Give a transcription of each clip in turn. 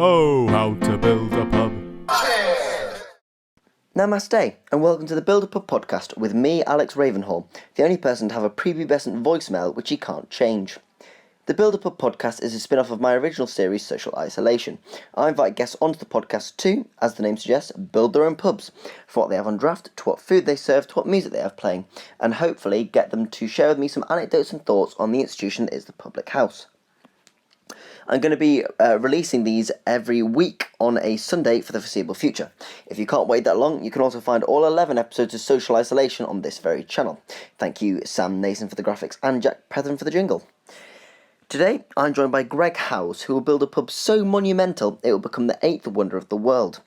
Oh, how to build a pub. Namaste, and welcome to the Build a Pub podcast with me, Alex Ravenhall, the only person to have a prepubescent voicemail which he can't change. The Build a Pub podcast is a spin-off of my original series, Social Isolation. I invite guests onto the podcast to, as the name suggests, build their own pubs, from what they have on draft, to what food they serve, to what music they have playing, and hopefully get them to share with me some anecdotes and thoughts on the institution that is the public house. I'm going to be releasing these every week on a Sunday for the foreseeable future. If you can't wait that long, you can also find all 11 episodes of Social Isolation on this very channel. Thank you, Sam Nason, for the graphics and Jack Pethern for the jingle. Today, I'm joined by Greg Howes, who will build a pub so monumental it will become the 8th wonder of the world.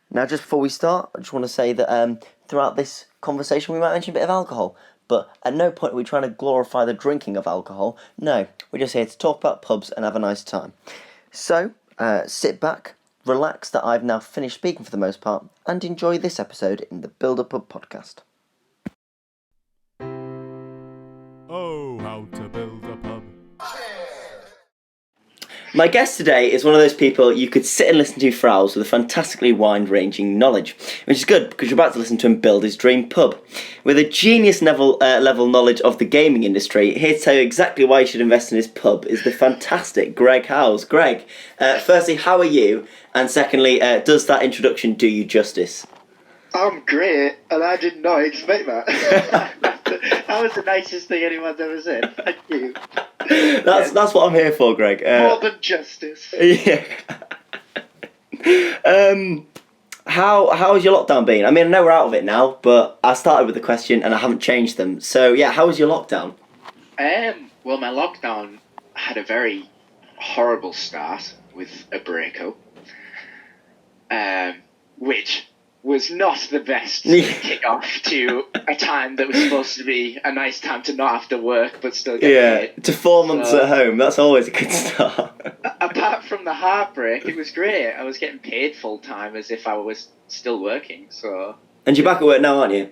Now, just before we start, I just want to say that throughout this conversation we might mention a bit of alcohol, but at no point are we trying to glorify the drinking of alcohol. No, we're just here to talk about pubs and have a nice time. So, sit back, relax that I've now finished speaking for the most part, and enjoy this episode in the Build a Pub podcast. Oh, how to build a pub. My guest today is one of those people you could sit and listen to for hours with a fantastically wide-ranging knowledge, which is good because you're about to listen to him build his dream pub. With a genius level knowledge of the gaming industry, here to tell you exactly why you should invest in his pub is the fantastic Greg Howes. Greg, firstly, how are you? And secondly, does that introduction do you justice? I'm great, and I did not expect that. That was the nicest thing anyone's ever said. Thank you. That's what I'm here for, Greg. More than justice. Yeah. How has your lockdown been? I mean, I know we're out of it now, but I started with the question and I haven't changed them. So yeah, how was your lockdown? Well, my lockdown had a very horrible start with a breakup, which was not the best kick-off to a time that was supposed to be a nice time to not have to work but still get paid. To 4 months at home, that's always a good start. Apart from the heartbreak, it was great. I was getting paid full-time as if I was still working, so... And you're back at work now, aren't you?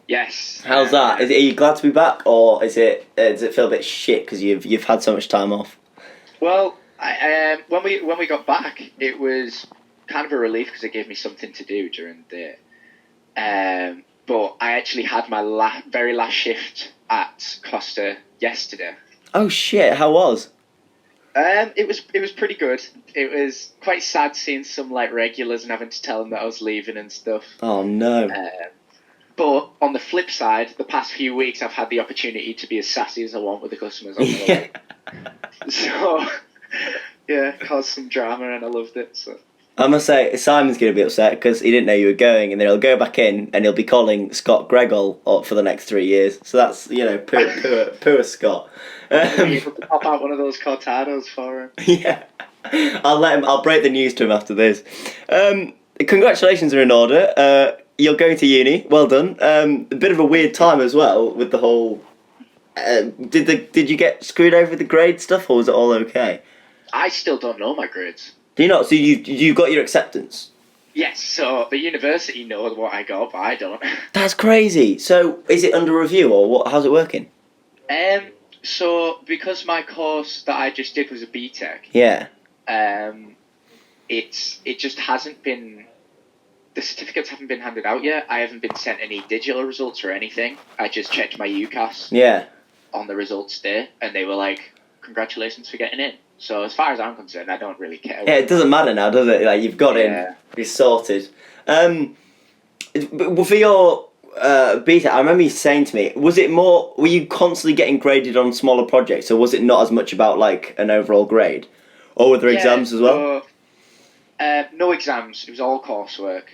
Yes. How's that? Are you glad to be back, or does it feel a bit shit because you've had so much time off? Well, when we got back, it was kind of a relief because it gave me something to do during the day. But I actually had my very last shift at Costa yesterday. Oh shit! How was? It was pretty good. It was quite sad seeing some regulars and having to tell them that I was leaving and stuff. Oh no. But on the flip side, the past few weeks I've had the opportunity to be as sassy as I want with the customers on the way. So yeah, caused some drama and I loved it. So. I must say, Simon's going to be upset because he didn't know you were going, and then he'll go back in and he'll be calling Scott Gregol for the next 3 years. So that's, poor Scott. You have to pop out one of those cortados for him. Yeah, I'll break the news to him after this. Congratulations are in order. You're going to uni. Well done. A bit of a weird time as well with the whole. Did you get screwed over with the grade stuff, or was it all okay? I still don't know my grades. Do you not? So you got your acceptance? Yes, so the university knows what I got, but I don't. That's crazy. So is it under review or what? How's it working? So because my course that I just did was a BTEC. Yeah. It just hasn't been. The certificates haven't been handed out yet. I haven't been sent any digital results or anything. I just checked my UCAS. Yeah. On the results day, and they were like, "Congratulations for getting in." So as far as I'm concerned, I don't really care. Yeah, it doesn't matter now, does it? You've got in, it's sorted. For your beta, I remember you saying to me, were you constantly getting graded on smaller projects, or was it not as much about an overall grade? Or were there exams as well? No exams, it was all coursework.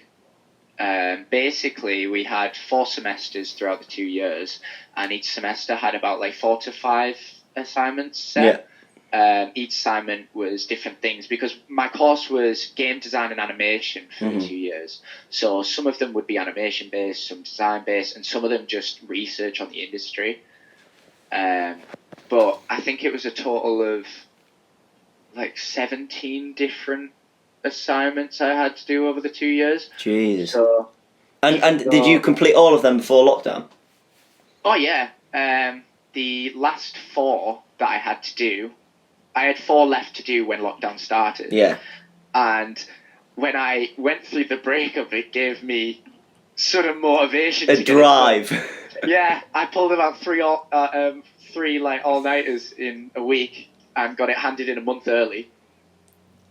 Basically, we had 4 semesters throughout the 2 years, and each semester had about 4 to 5 assignments set. Yeah. Each assignment was different things because my course was game design and animation for the 2 years. So some of them would be animation based, some design based, and some of them just research on the industry. But I think it was a total of 17 different assignments I had to do over the 2 years. Jeez. So, and did you complete all of them before lockdown? Oh yeah. The last 4 that I had to do, I had 4 left to do when lockdown started. Yeah. and when I went through the breakup, it gave me sort of motivation. A drive. Yeah, I pulled about three like all-nighters in a week and got it handed in a month early.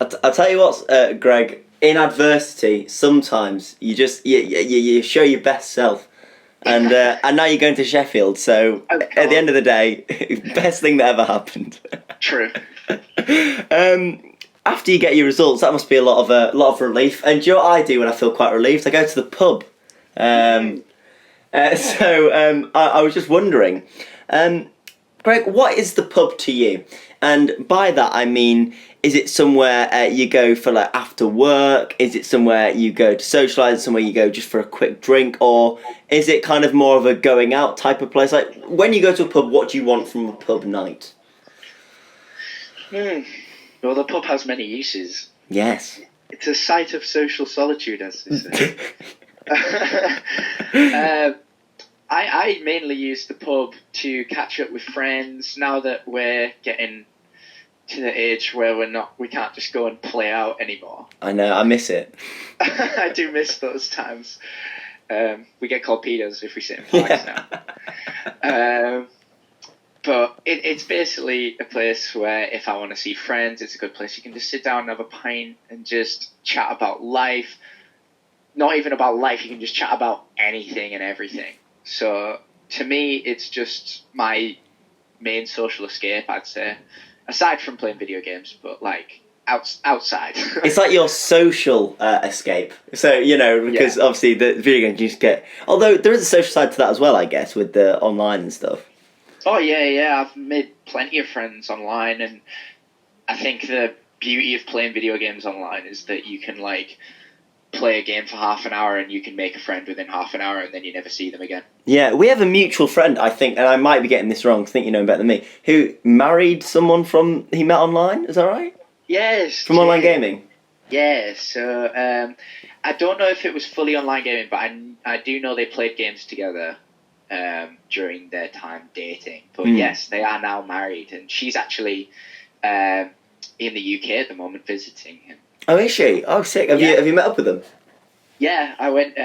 I'll tell you what, Greg. In adversity, sometimes you show your best self, and now you're going to Sheffield. So at the end of the day, best thing that ever happened. True. After you get your results, that must be a lot of relief. And do you know what I do when I feel quite relieved? I go to the pub. I was just wondering, Greg, what is the pub to you? And by that I mean, is it somewhere you go for like after work? Is it somewhere you go to socialise? Somewhere you go just for a quick drink? Or is it kind of more of a going out type of place? Like when you go to a pub, what do you want from a pub night? Well, the pub has many uses. Yes. It's a site of social solitude, as they say. I mainly use the pub to catch up with friends now that we're getting to the age where we can't just go and play out anymore. I know, I miss it. I do miss those times. We get called pedos if we sit in parks now. But it's basically a place where if I want to see friends, it's a good place. You can just sit down and have a pint and just chat about life. Not even about life, you can just chat about anything and everything. So to me, it's just my main social escape, I'd say. Aside from playing video games, but like outside. It's like your social escape. So, because obviously the video games you just get... Although there is a social side to that as well, I guess, with the online and stuff. Oh, yeah. I've made plenty of friends online, and I think the beauty of playing video games online is that you can, like, play a game for half an hour and you can make a friend within half an hour and then you never see them again. Yeah, we have a mutual friend, I think, and I might be getting this wrong, I think you know him better than me, who married someone he met online, is that right? Yes. From online gaming? Yeah, so I don't know if it was fully online gaming, but I do know they played games together during their time dating. But yes, they are now married, and she's actually in the UK at the moment visiting him. Oh, is she? Oh, sick. Have you met up with them? Yeah, I went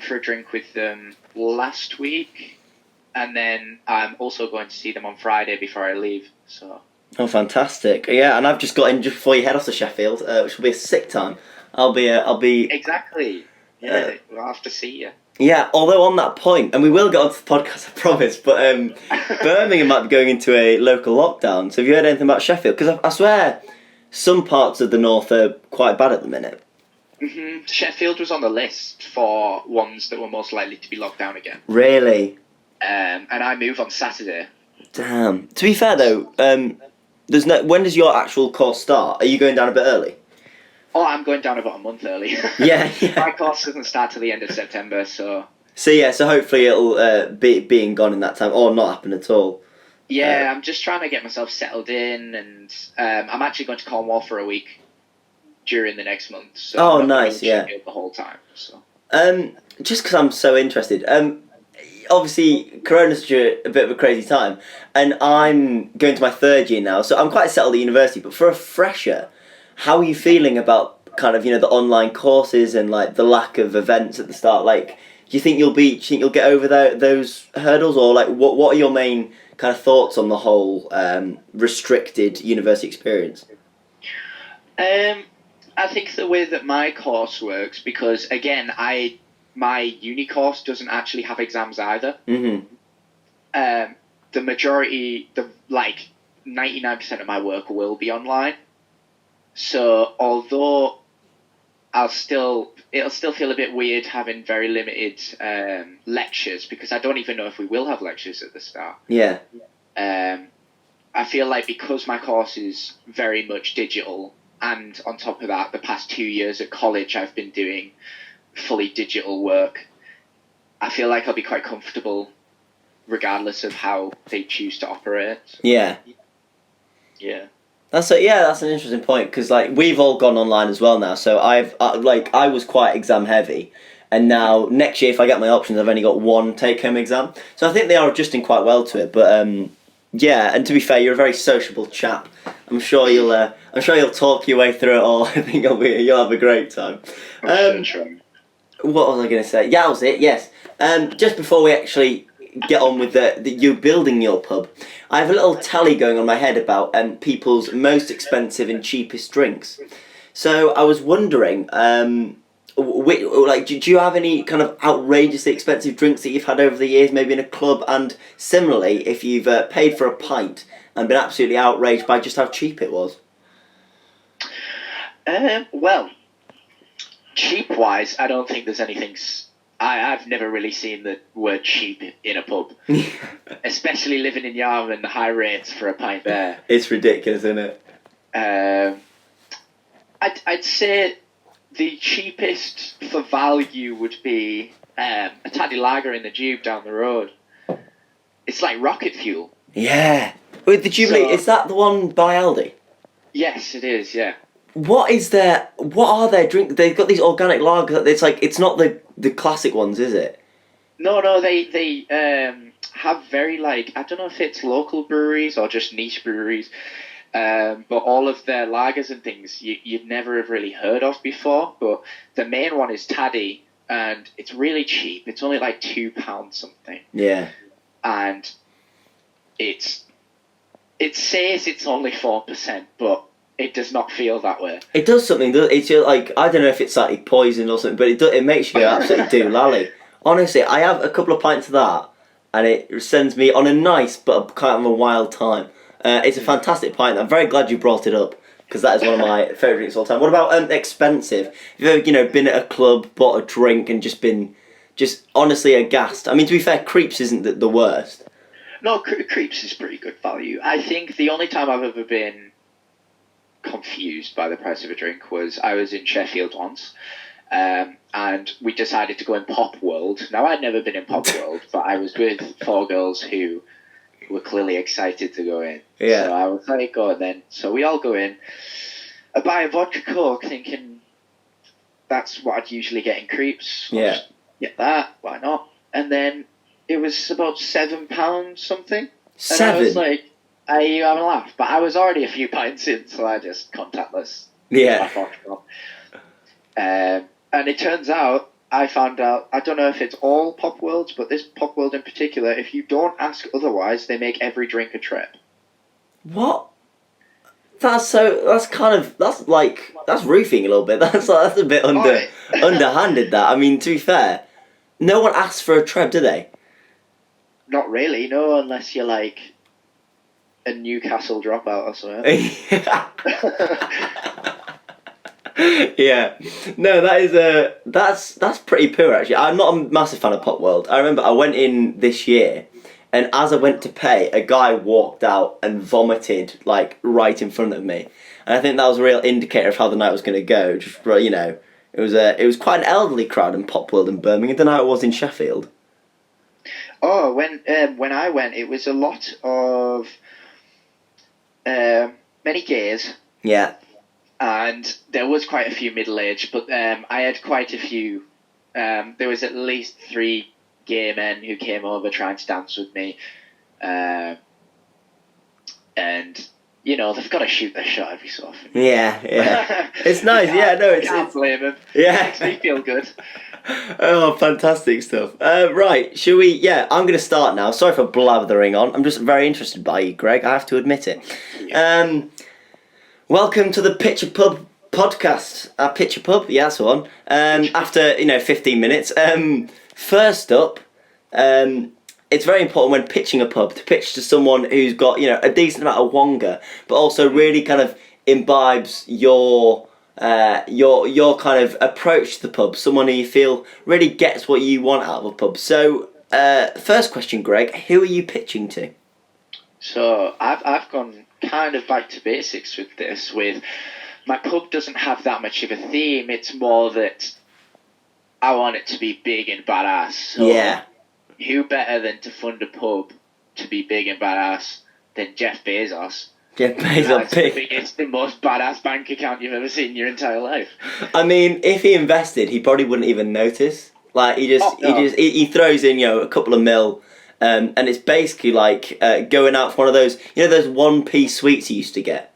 for a drink with them last week, and then I'm also going to see them on Friday before I leave. So. Oh, fantastic! Yeah, and I've just got in just before you head off to Sheffield, which will be a sick time. I'll be exactly. Yeah, we'll have to see you. Yeah, although on that point, and we will get onto the podcast, I promise, but Birmingham might be going into a local lockdown. So have you heard anything about Sheffield? Because I swear some parts of the north are quite bad at the minute. Mm-hmm. Sheffield was on the list for ones that were most likely to be locked down again. Really? And I move on Saturday. Damn. To be fair though, when does your actual course start? Are you going down a bit early? Oh, I'm going down about a month early. Yeah. My course doesn't start till the end of September, so... So hopefully it'll be being gone in that time, or not happen at all. Yeah, I'm just trying to get myself settled in, and I'm actually going to Cornwall for a week during the next month. So oh, nice, yeah. The whole time, so... Just because I'm so interested, obviously Corona's such a bit of a crazy time, and I'm going to my third year now, so I'm quite settled at university, but for a fresher, how are you feeling about kind of, the online courses and like the lack of events at the start? Like, do you think you'll get over those hurdles, or like what are your main kind of thoughts on the whole restricted university experience? I think the way that my course works, because again, my uni course doesn't actually have exams either. Mm-hmm. The majority, 99% of my work will be online. So although it'll still feel a bit weird having very limited lectures, because I don't even know if we will have lectures at the start. Yeah. I feel like because my course is very much digital, and on top of that, the past 2 years at college I've been doing fully digital work, I feel like I'll be quite comfortable regardless of how they choose to operate. Yeah. Yeah. That's an interesting point, because like we've all gone online as well now. So I was quite exam heavy, and now next year if I get my options, I've only got one take home exam. So I think they are adjusting quite well to it. But Yeah, and to be fair, you're a very sociable chap. I'm sure you'll talk your way through it all. I think you'll have a great time. Sure. What was I going to say? Yeah, that was it. Yes. Just before we actually get on with you building your pub, I have a little tally going on in my head about people's most expensive and cheapest drinks. So I was wondering, do you have any kind of outrageously expensive drinks that you've had over the years, maybe in a club? And similarly, if you've paid for a pint and been absolutely outraged by just how cheap it was. Well, cheap-wise, I don't think there's anything... I've never really seen the word cheap in a pub. Especially living in Yarmouth, the high rates for a pint there. It's ridiculous, isn't it? I'd say the cheapest for value would be a Taddy Lager in the Tube down the road. It's like rocket fuel. Yeah. Wait, the Jubilee, is that the one by Aldi? Yes, it is, yeah. What are their drinks? They've got these organic lagers. It's not the classic ones, is it? No, they have very, I don't know if it's local breweries or just niche breweries, but all of their lagers and things you'd never have really heard of before. But the main one is Taddy, and it's really cheap. It's only like £2 something. Yeah. And it says it's only 4%, but it does not feel that way. It does something. It's like, I don't know if it's like poison or something, but it makes you go absolutely doolally. Honestly, I have a couple of pints of that, and it sends me on a nice but kind of a wild time. It's a fantastic pint. I'm very glad you brought it up, because that is one of my favourite drinks of all time. What about expensive? Have you ever, been at a club, bought a drink, and just been honestly aghast? I mean, to be fair, Creeps isn't the worst. No, Creeps is pretty good value. I think the only time I've ever been confused by the price of a drink was I was in Sheffield once, and we decided to go in Pop World. Now, I'd never been in Pop World, but I was with 4 girls who were clearly excited to go in. Yeah. So I was like, go on then. So we all go in. I buy a vodka Coke thinking that's what I'd usually get in Creeps. Yeah. Just get that, why not? And then it was about £7 something. 7? And I was like, are you having a laugh? But I was already a few pints in, so I just contactless. Yeah. And it turns out, I found out, I don't know if it's all Pop Worlds, but this Pop World in particular, if you don't ask otherwise, they make every drink a trip. What? That's roofing a little bit. That's a bit underhanded. That, I mean, to be fair, no one asks for a treb, do they? Not really, no, unless you're like a Newcastle dropout or something. Yeah, no, that's pretty poor actually. I'm not a massive fan of Pop World. I remember I went in this year, and as I went to pay, a guy walked out and vomited right in front of me, and I think that was a real indicator of how the night was going to go. Just it was quite an elderly crowd in Pop World in Birmingham. I don't know how it was in Sheffield. Oh, when I went, it was a lot of many gays. Yeah. And there was quite a few middle-aged, but I had quite a few. There was at least 3 gay men who came over trying to dance with me. And, they've got to shoot their shot every so often. Yeah. It's nice, yeah, no, I can't blame them. Yeah. It makes me feel good. Oh, fantastic stuff. Right, shall we... Yeah, I'm going to start now. Sorry for blathering on. I'm just very interested by you, Greg. I have to admit it. Welcome to the Picture Pub podcast. Picture Pub, yeah, that's the one. After 15 minutes. First up, it's very important when pitching a pub to pitch to someone who's got a decent amount of wonga, but also really kind of imbibes your kind of approach to the pub. Someone who you feel really gets what you want out of a pub. So, first question, Greg, who are you pitching to? So I've gone kind of back to basics with this. With my pub doesn't have that much of a theme. It's more that I want it to be big and badass. So yeah. Who better than to fund a pub to be big and badass than Jeff Bezos? Jeff Bezos, It's the most badass bank account you've ever seen in your entire life. I mean, if he invested, he probably wouldn't even notice. He throws in a couple of mil. and it's basically like going out for one of those, those 1p sweets you used to get.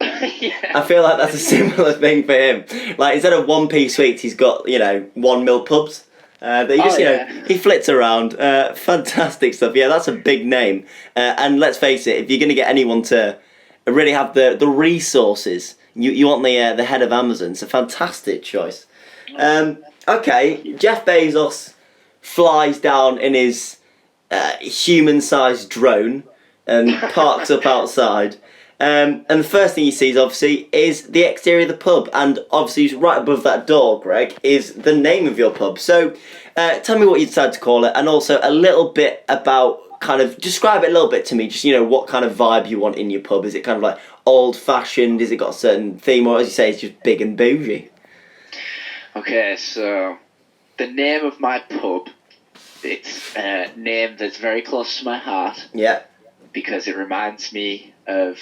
Yeah. I feel like that's a similar thing for him. Like, instead of 1p sweets, he's got 1 mil pubs. That he just he flits around. Fantastic stuff. Yeah, that's a big name. And let's face it, if you're going to get anyone to really have the resources, you want the head of Amazon. It's a fantastic choice. Okay, Jeff Bezos flies down in his human-sized drone and parks up outside. And the first thing he sees, obviously, is the exterior of the pub. And obviously, right above that door, Greg, is the name of your pub. So, tell me what you decided to call it, and also a little bit about, describe it a little bit to me, just, what kind of vibe you want in your pub. Is it kind of like old-fashioned? Has it got a certain theme? Or, as you say, it's just big and bougie? Okay, so the name of my pub, it's a name that's very close to my heart. Yeah. Because it reminds me of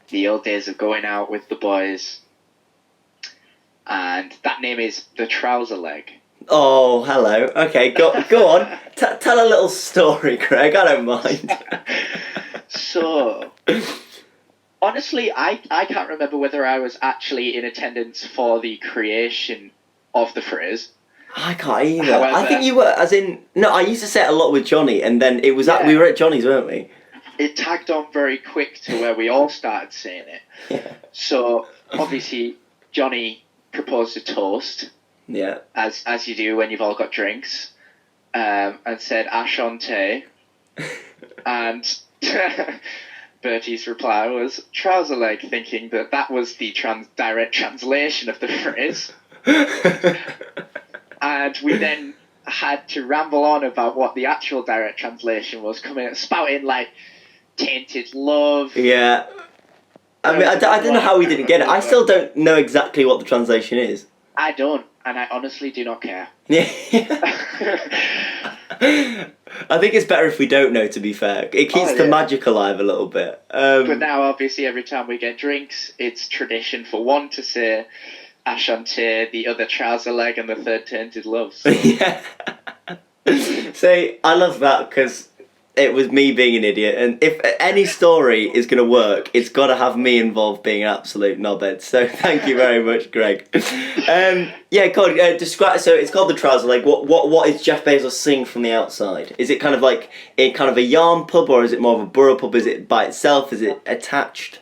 the old days of going out with the boys. And that name is the Trouser Leg. Oh, hello. Okay, go on. Tell a little story, Greg. I don't mind. So, honestly, I can't remember whether I was actually in attendance for the creation of the phrase. I can't either. However, I think you were, as in... No, I used to say it a lot with Johnny, and then it was we were at Johnny's, weren't we? It tagged on very quick to where we all started saying it. Yeah. So, obviously, Johnny proposed a toast. Yeah. As you do when you've all got drinks. And said, Ashante. And Bertie's reply was, Trouser Leg, thinking that was the direct translation of the phrase. And we then had to ramble on about what the actual direct translation was, spouting like tainted love. Yeah. I mean, I don't know how we didn't get it. I still don't know exactly what the translation is. I don't, and I honestly do not care. Yeah. I think it's better if we don't know, to be fair. It keeps the magic alive a little bit. But now, obviously, every time we get drinks, it's tradition for one to say Ashante, the other Trouser Leg, and the third Tainted Love. So. Yeah. See, I love that because it was me being an idiot, and if any story is going to work, it's got to have me involved being an absolute knobhead. So thank you very much, Greg. Yeah, go on, describe. So it's called the Trouser Leg. What is Jeff Bezos seeing from the outside? Is it kind of like a yarn pub, or is it more of a borough pub? Is it by itself? Is it attached?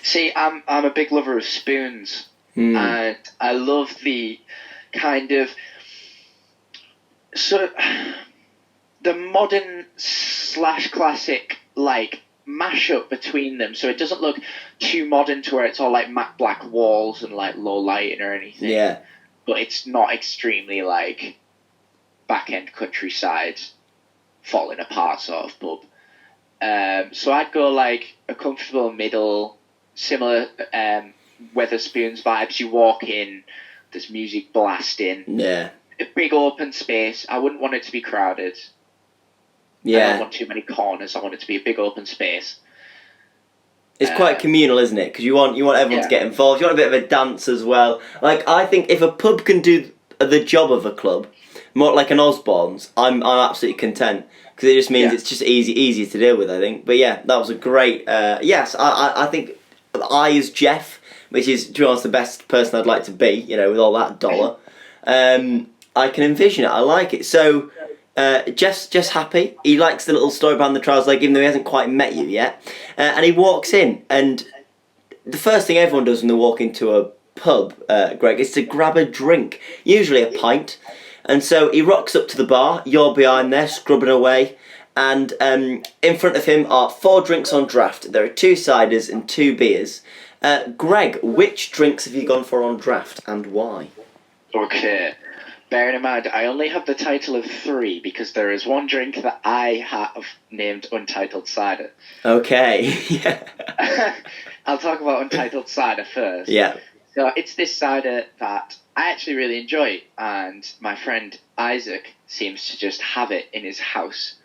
See, I'm a big lover of spoons. And I love the kind of the modern / classic like mashup between them, so it doesn't look too modern to where it's all like matte black walls and like low lighting or anything. Yeah, but it's not extremely like back end countryside falling apart sort of pub. So I'd go like a comfortable middle, similar Weatherspoons vibes. You walk in, there's music blasting. Yeah. A big open space. I wouldn't want it to be crowded. Yeah. I don't want too many corners. I want it to be a big open space. It's quite communal, isn't it? Because you want everyone to get involved. You want a bit of a dance as well. Like, I think if a pub can do the job of a club, more like an Osborne's, I'm absolutely content. Because it just means it's just easier to deal with, I think. But yeah, that was a great... yes, I think I as Jeff, which is, to be honest, the best person I'd like to be, with all that dollar. I can envision it. I like it. So, Jeff's happy. He likes the little story behind the Trouser Leg, even though he hasn't quite met you yet. And he walks in, and the first thing everyone does when they walk into a pub, Greg, is to grab a drink, usually a pint. And so he rocks up to the bar. You're behind there, scrubbing away. And in front of him are 4 drinks on draft. There are 2 ciders and 2 beers. Greg, which drinks have you gone for on draft and why? Okay. Bearing in mind, I only have the title of 3 because there is one drink that I have named Untitled Cider. Okay. Yeah. I'll talk about Untitled Cider first. Yeah. So it's this cider that I actually really enjoy, and my friend Isaac seems to just have it in his house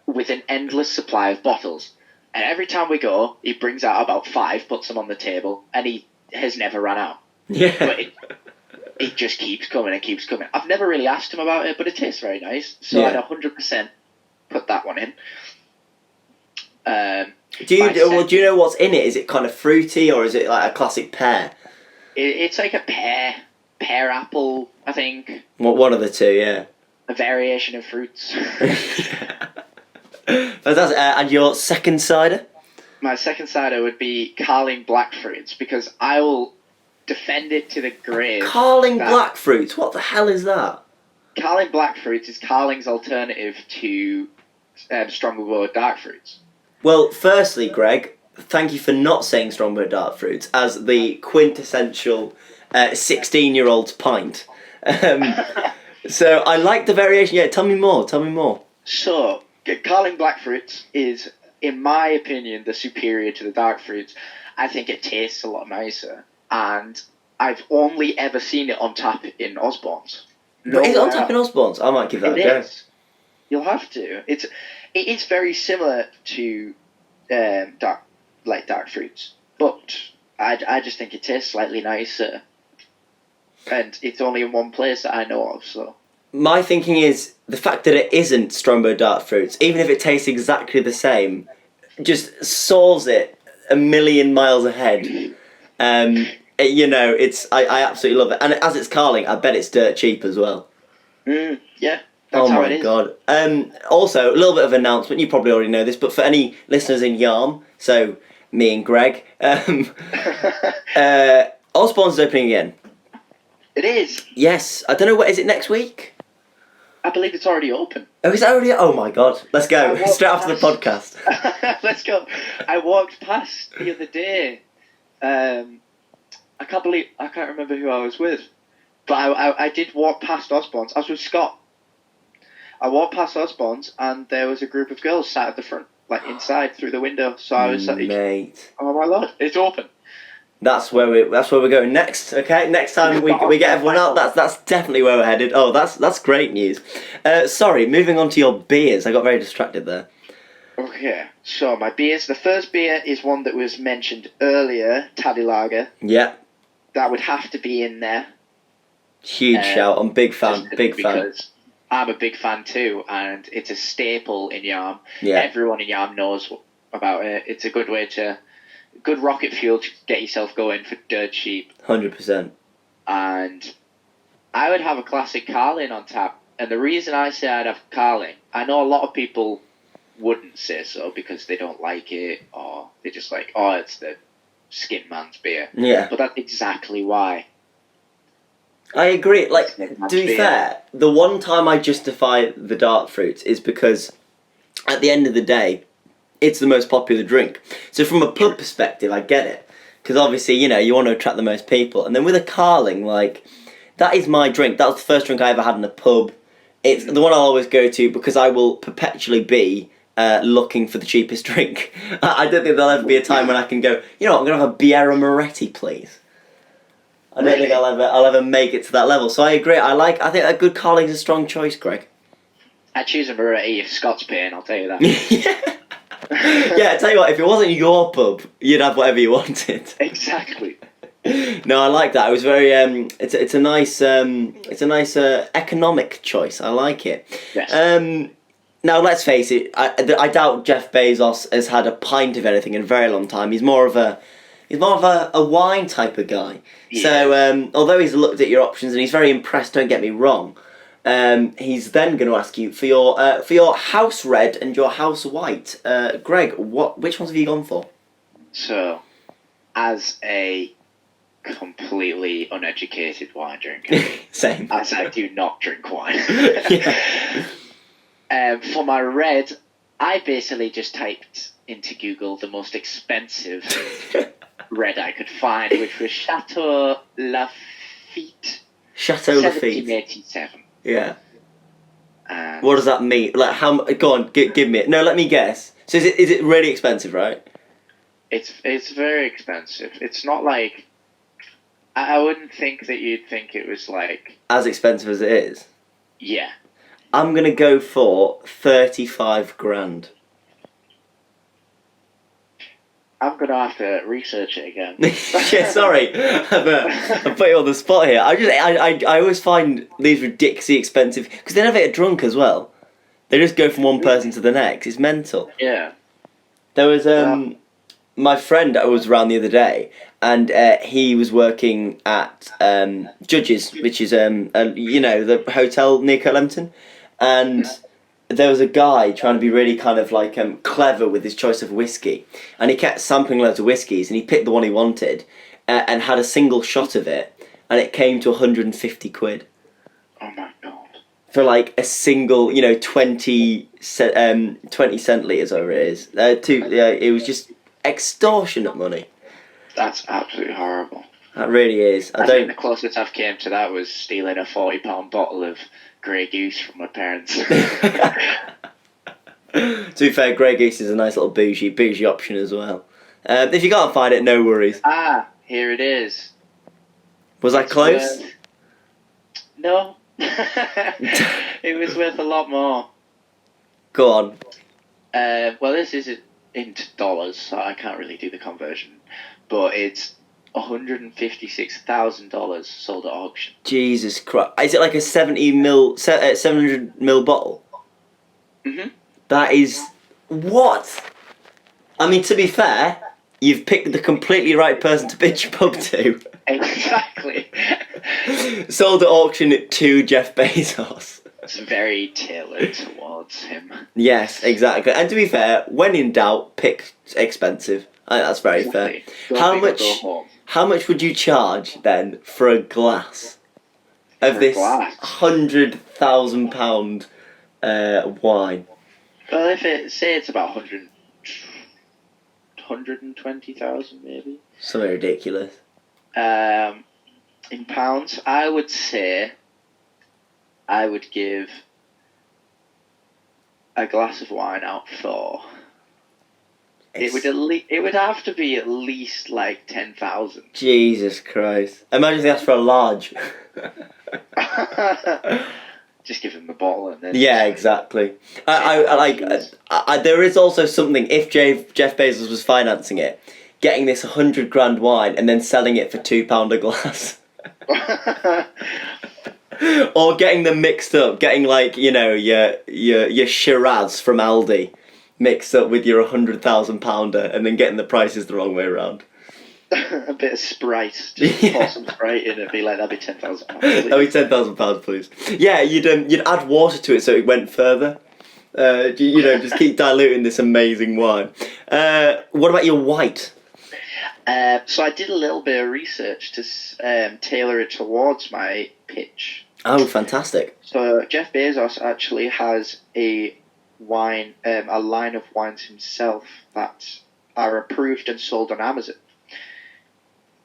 with an endless supply of bottles. And every time we go, he brings out about 5, puts them on the table, and he has never run out. Yeah. But it just keeps coming and keeps coming. I've never really asked him about it, but it tastes very nice. So Yeah. I'd 100% put that one in. Do you know what's in it? Is it kind of fruity or is it like a classic pear? It's like a pear apple, I think. One of the two, yeah. A variation of fruits. Fantastic. And your second cider? My second cider would be Carling Black Fruits, because I will defend it to the grave. Carling Black Fruits? What the hell is that? Carling Black Fruits is Carling's alternative to Strongbow Dark Fruits. Well, firstly, Greg, thank you for not saying Strongbow Dark Fruits as the quintessential 16-year-old's pint. So I like the variation. Yeah, tell me more. So, Carling Black Fruits is, in my opinion, the superior to the dark fruits. I think it tastes a lot nicer, and I've only ever seen it on tap in Osborne's. But is it on tap in Osborne's? I might give that a go. You'll have to. It is very similar to dark fruits, but I just think it tastes slightly nicer, and it's only in one place that I know of. So my thinking is the fact that it isn't Strongbow Dark Fruits, even if it tastes exactly the same, just soars it a million miles ahead. I absolutely love it, and as it's Carling, I bet it's dirt cheap as well. Yeah. That's how it is. God. Also, a little bit of announcement, you probably already know this, but for any listeners in Yarm, so me and Greg, Osborne's is opening again. It is. Yes. I don't know, is it next week? I believe it's already open. Oh, is that already? Oh my God. Let's go. Straight after the podcast. Let's go. I walked past the other day. I can't remember who I was with, but I did walk past Osborne's. I was with Scott. I walked past Osborne's and there was a group of girls sat at the front, like inside through the window. So I was like, mate, oh my Lord, it's open. That's where we're going next. Okay, next time we get everyone out. That's definitely where we're headed. Oh, that's great news. Sorry, moving on to your beers. I got very distracted there. Okay, so my beers. The first beer is one that was mentioned earlier, Taddy Lager. Yeah. That would have to be in there. Huge shout. I'm big fan. Because I'm a big fan too, and it's a staple in Yarm. Yeah. Everyone in Yarm knows about it. It's a good way good rocket fuel to get yourself going for dirt cheap. 100%. And I would have a classic Carling on tap. And the reason I say I'd have Carling, I know a lot of people wouldn't say so because they don't like it, or they're just like, oh, it's the skin man's beer. Yeah. But that's exactly why. I agree. Like, to be fair, the one time I justify the dark fruits is because at the end of the day, it's the most popular drink. So from a pub perspective, I get it. Because obviously, you want to attract the most people. And then with a Carling, like, that is my drink. That was the first drink I ever had in a pub. It's the one I'll always go to because I will perpetually be looking for the cheapest drink. I don't think there'll ever be a time when I can go, I'm going to have a Biera Moretti, please. I don't think I'll ever make it to that level. So I agree. I think a good Carling's a strong choice, Greg. I'd choose a Moretti if Scott's paying, I'll tell you that. Yeah, I tell you what, if it wasn't your pub, you'd have whatever you wanted. Exactly. No, I like that. It was very it's a nice economic choice. I like it. Yes. Now let's face it, I doubt Jeff Bezos has had a pint of anything in a very long time. He's more of a wine type of guy. Yeah. So although he's looked at your options and he's very impressed, don't get me wrong, he's then going to ask you for your house red and your house white. Greg, which ones have you gone for? So, as a completely uneducated wine drinker, same, as I do not drink wine. Yeah. For my red, I basically just typed into Google the most expensive red I could find, which was Chateau Lafite. Chateau Lafite. 1787. Yeah. What does that mean? Like how? Go on, give me it. No, let me guess. So is it really expensive, right? It's very expensive. It's not like I wouldn't think that you'd think it was like as expensive as it is. Yeah. I'm gonna go for 35 grand. I'm going to have to research it again. Yeah, sorry, I'm putting you on the spot here. I always find these ridiculously expensive because they never get drunk as well. They just go from one person to the next. It's mental. Yeah. There was my friend I was around the other day, and he was working at Judges, which is the hotel near Cutlampton, and there was a guy trying to be really kind of like clever with his choice of whiskey, and he kept sampling loads of whiskies, and he picked the one he wanted, and had a single shot of it, and it came to 150 quid. Oh my god. For like a single, 20 centilitres, or it is. It was just extortionate money. That's absolutely horrible. That really is. I think the closest I've came to that was stealing a £40 bottle of Grey Goose from my parents. To be fair, Grey Goose is a nice little bougie option as well. If you can't find it, no worries. Ah, here it is. Was that close? No. It was worth a lot more. Go on. Well, this is into dollars, so I can't really do the conversion. But it's $156,000 sold at auction. Jesus Christ. Is it like a 700 ml bottle? Mm-hmm. That is... What? I mean, to be fair, you've picked the completely right person to pitch your pub to. Exactly. Sold at auction to Jeff Bezos. It's very tailored towards him. Yes, exactly. And to be fair, when in doubt, pick expensive. I think that's very fair. How much would you charge then for a glass of this £100,000 wine? Well, if it's about 120,000 maybe. Something ridiculous. In pounds, I would say I would give a glass of wine out for. It would have to be at least like 10,000. Jesus Christ! Imagine if they asked for a large. Just give them the bottle and then. Yeah, exactly. There is also something if Jeff Bezos was financing it, getting this 100 grand wine and then selling it for £2 a glass. Or getting them mixed up, getting like your Shiraz from Aldi mixed up with your £100,000 and then getting the prices the wrong way around. A bit of Sprite, just pour some Sprite in and be like, that'd be £10,000. That'd be £10,000, please. Yeah, you'd add water to it so it went further. Just keep diluting this amazing wine. What about your white? So I did a little bit of research to tailor it towards my pitch. Oh, fantastic! So Jeff Bezos actually has a line of wines himself that are approved and sold on Amazon,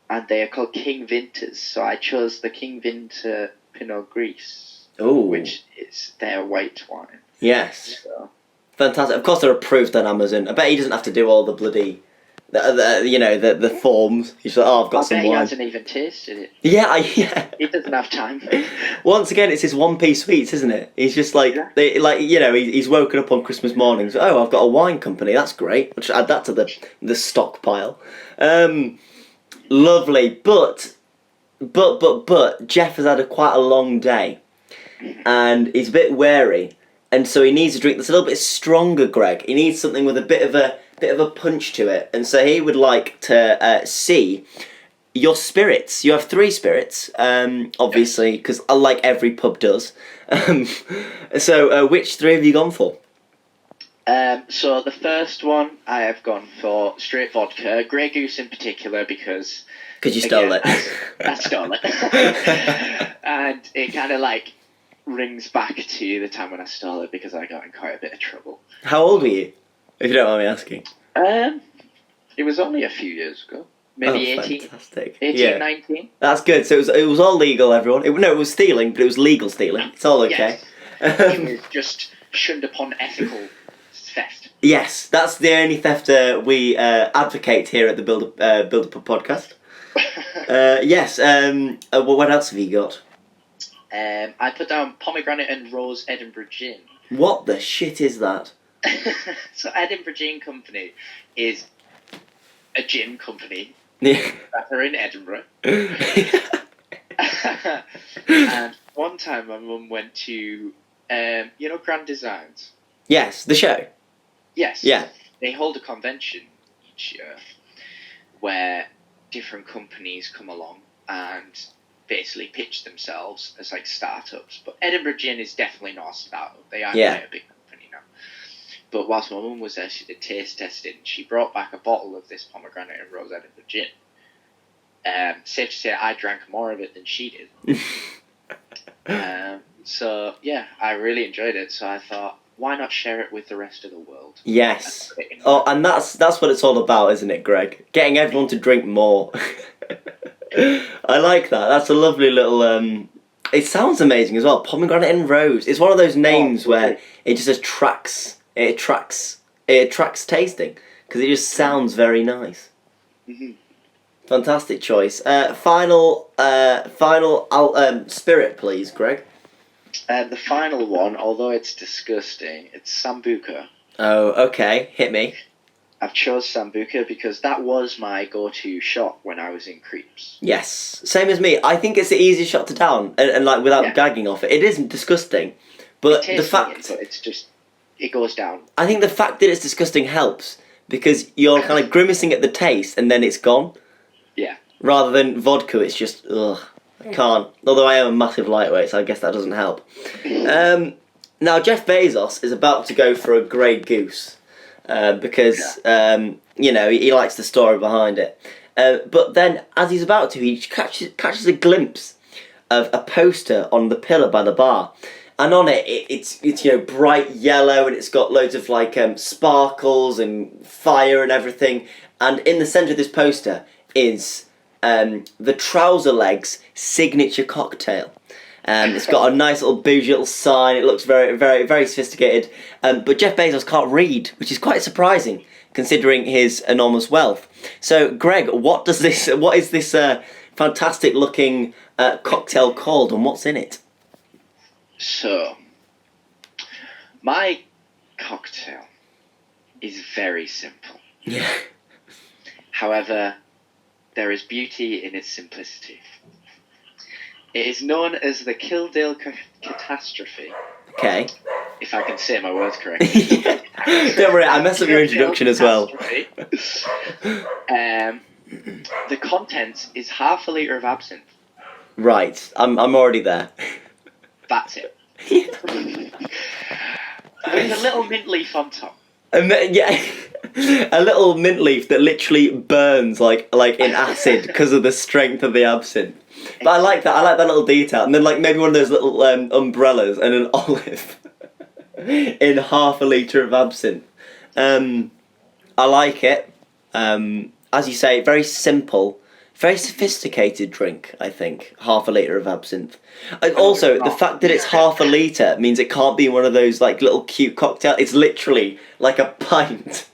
and they are called King Vinters. So I chose the King Vinter Pinot Gris, which is their white wine. Yes, so. Fantastic. Of course, they're approved on Amazon. I bet he doesn't have to do all the bloody. The forms. He's like, I've got some wine. He hasn't even tasted it. Yeah. He doesn't have time. Once again, it's his one-piece sweets, isn't it? He's just like, he's woken up on Christmas morning. So, I've got a wine company. That's great. I'll just add that to the stockpile. Lovely, but Jeff has had quite a long day, and he's a bit wary, and so he needs a drink that's a little bit stronger. Greg, he needs something with a bit of a punch to it, and so he would like to see your spirits. You have 3 spirits, obviously, because like every pub does. So which 3 have you gone for? So the first one I have gone for straight vodka, Grey Goose in particular, because you stole it. I stole it. And it kind of like rings back to the time when I stole it because I got in quite a bit of trouble. How old were you? If you don't mind me asking. It was only a few years ago. Maybe 18. Fantastic. 18, 19. That's good. So it was all legal, everyone. It was stealing, but it was legal stealing. It's all okay. Yes. It was just shunned upon ethical theft. Yes, that's the only theft we advocate here at the Build Up podcast. Yes. What else have you got? I put down pomegranate and rose Edinburgh gin. What the shit is that? So Edinburgh Gin Company is a gin company Yeah. that are in Edinburgh. And one time my mum went to, Grand Designs? Yes, the show. Yes. Yeah. They hold a convention each year where different companies come along and basically pitch themselves as like startups. But Edinburgh Gin is definitely not a startup. They are quite a big company now. But whilst my mum was there, she did taste testing. She brought back a bottle of this pomegranate and rose Edinburgh Gin. Safe to say, I drank more of it than she did. So yeah, I really enjoyed it. So I thought, why not share it with the rest of the world? Yes. Oh, and that's what it's all about, isn't it, Greg? Getting everyone to drink more. I like that. That's a lovely little. It sounds amazing as well. Pomegranate and rose. It's one of those names where it just attracts. It attracts tasting because it just sounds very nice. Mm-hmm. Fantastic choice. Final spirit, please, Greg. The final one, although it's disgusting, it's Sambuca. Oh, okay. Hit me. I've chose Sambuca because that was my go-to shot when I was in Creeps. Yes, same as me. I think it's the easiest shot to down, and like without gagging off it. It isn't disgusting, but the fact but it's just it goes down. I think the fact that it's disgusting helps because you're kind of grimacing at the taste and then it's gone. Yeah. Rather than vodka, it's just ugh. I can't. Although I am a massive lightweight, so I guess that doesn't help. Now Jeff Bezos is about to go for a Grey Goose because he likes the story behind it. But then, as he's about to, he catches a glimpse of a poster on the pillar by the bar, and on it's bright yellow and it's got loads of like sparkles and fire and everything. And in the centre of this poster is the Trouser Legs signature cocktail. It's got a nice little bougie little sign. It looks very, very, very sophisticated. But Jeff Bezos can't read, which is quite surprising considering his enormous wealth. So, Greg, what is this fantastic looking cocktail called, and what's in it? So, my cocktail is very simple. Yeah. However, there is beauty in its simplicity. It is known as the Kildale Catastrophe. Okay. If I can say my words correctly. Don't worry, I messed up your introduction as well. The contents is half a litre of absinthe. Right, I'm already there. That's it. With a little mint leaf on top. Yeah, a little mint leaf that literally burns like in acid because of the strength of the absinthe. But I like that. I like that little detail. And then like maybe one of those little umbrellas and an olive in half a litre of absinthe. I like it. As you say, very simple, very sophisticated drink. I think half a litre of absinthe. And also, the fact that it's half a litre means it can't be one of those like little cute cocktails. It's literally like a pint.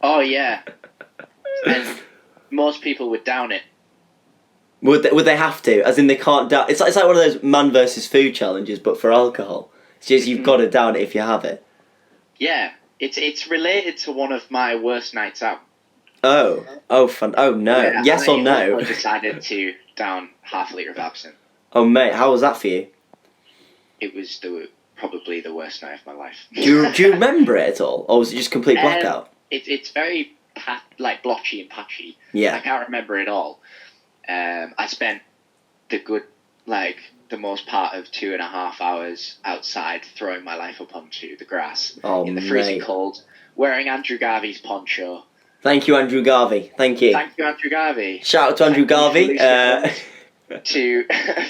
Oh yeah. And most people would down it. Would they have to? As in they can't down. It's like one of those man versus food challenges, but for alcohol. It's just you've got to down it if you have it. Yeah, it's related to one of my worst nights out. Oh, fun. Oh no. Yeah, yes or no? I decided to down half a litre of absinthe. Oh mate, how was that for you? It was probably the worst night of my life. Do you remember it at all, or was it just complete blackout? It's very blotchy and patchy. Yeah. I can't remember it all. I spent the most part of 2.5 hours outside throwing my life up onto the grass in the freezing cold, wearing Andrew Garvey's poncho. Thank you, Andrew Garvey. Thank you. Thank you, Andrew Garvey. Shout out to Andrew Garvey.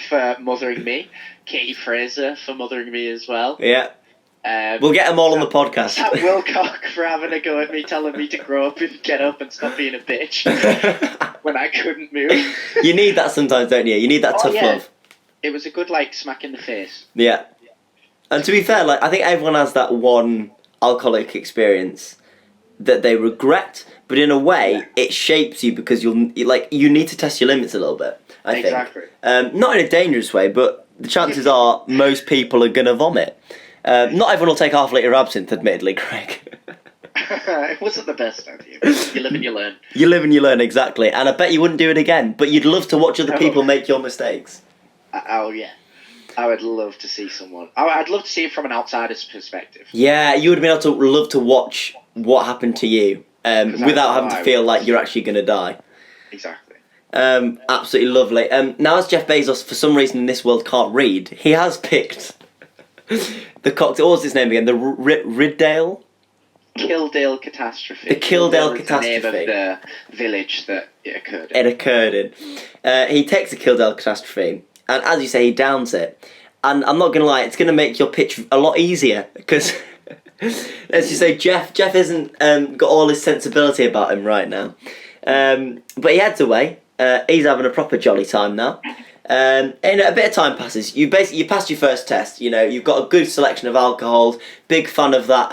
For mothering me. Katie Fraser for mothering me as well. Yeah. We'll get them all on the podcast. Sam Wilcock for having a go at me, telling me to grow up and get up and stop being a bitch when I couldn't move. You need that sometimes, don't you? You need that tough love. It was a good smack in the face. Yeah. And to be fair, I think everyone has that one alcoholic experience that they regret, but in a way it shapes you because you need to test your limits a little bit. I think. Not in a dangerous way, but the chances are most people are gonna vomit. Not everyone will take half a litre of absinthe, admittedly, Craig. It wasn't the best idea. You live and you learn. You live and you learn, exactly. And I bet you wouldn't do it again, but you'd love to watch other people make your mistakes. Oh, yeah. I would love to see someone. I'd love to see it from an outsider's perspective. Yeah, you would have been able to love to watch what happened to you without having to feel like you're actually going to die. Exactly. Absolutely lovely. Now, as Jeff Bezos, for some reason in this world, can't read, he has picked the cocktail. What was his name again? The Riddale? Kildale catastrophe. The Kildale is catastrophe. the name of the village that it occurred in. It occurred in. He takes the Kildale catastrophe, and as you say, he downs it. And I'm not going to lie, it's going to make your pitch a lot easier, because, as you say, Jeff isn't got all his sensibility about him right now. But he heads away. He's having a proper jolly time now. And a bit of time passes. You passed your first test. You know, you've got a good selection of alcohols. Big fan of that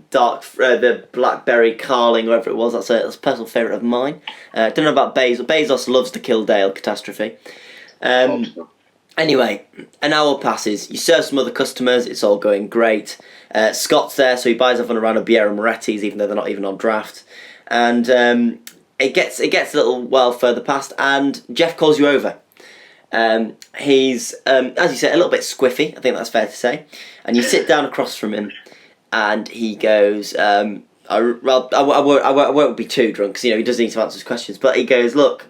the blackberry Carling, whatever it was. That's a personal favourite of mine. Don't know about Bezos. Bezos loves the Kildale catastrophe. Anyway, an hour passes. You serve some other customers. It's all going great. Scott's there, so he buys everyone around a Biera Moretti's, even though they're not even on draft. And it gets a little while further past, and Jeff calls you over. He's, as you said, a little bit squiffy, I think that's fair to say. And you sit down across from him, and he goes, I won't be too drunk, because, you know, he does need to answer his questions, but he goes, look,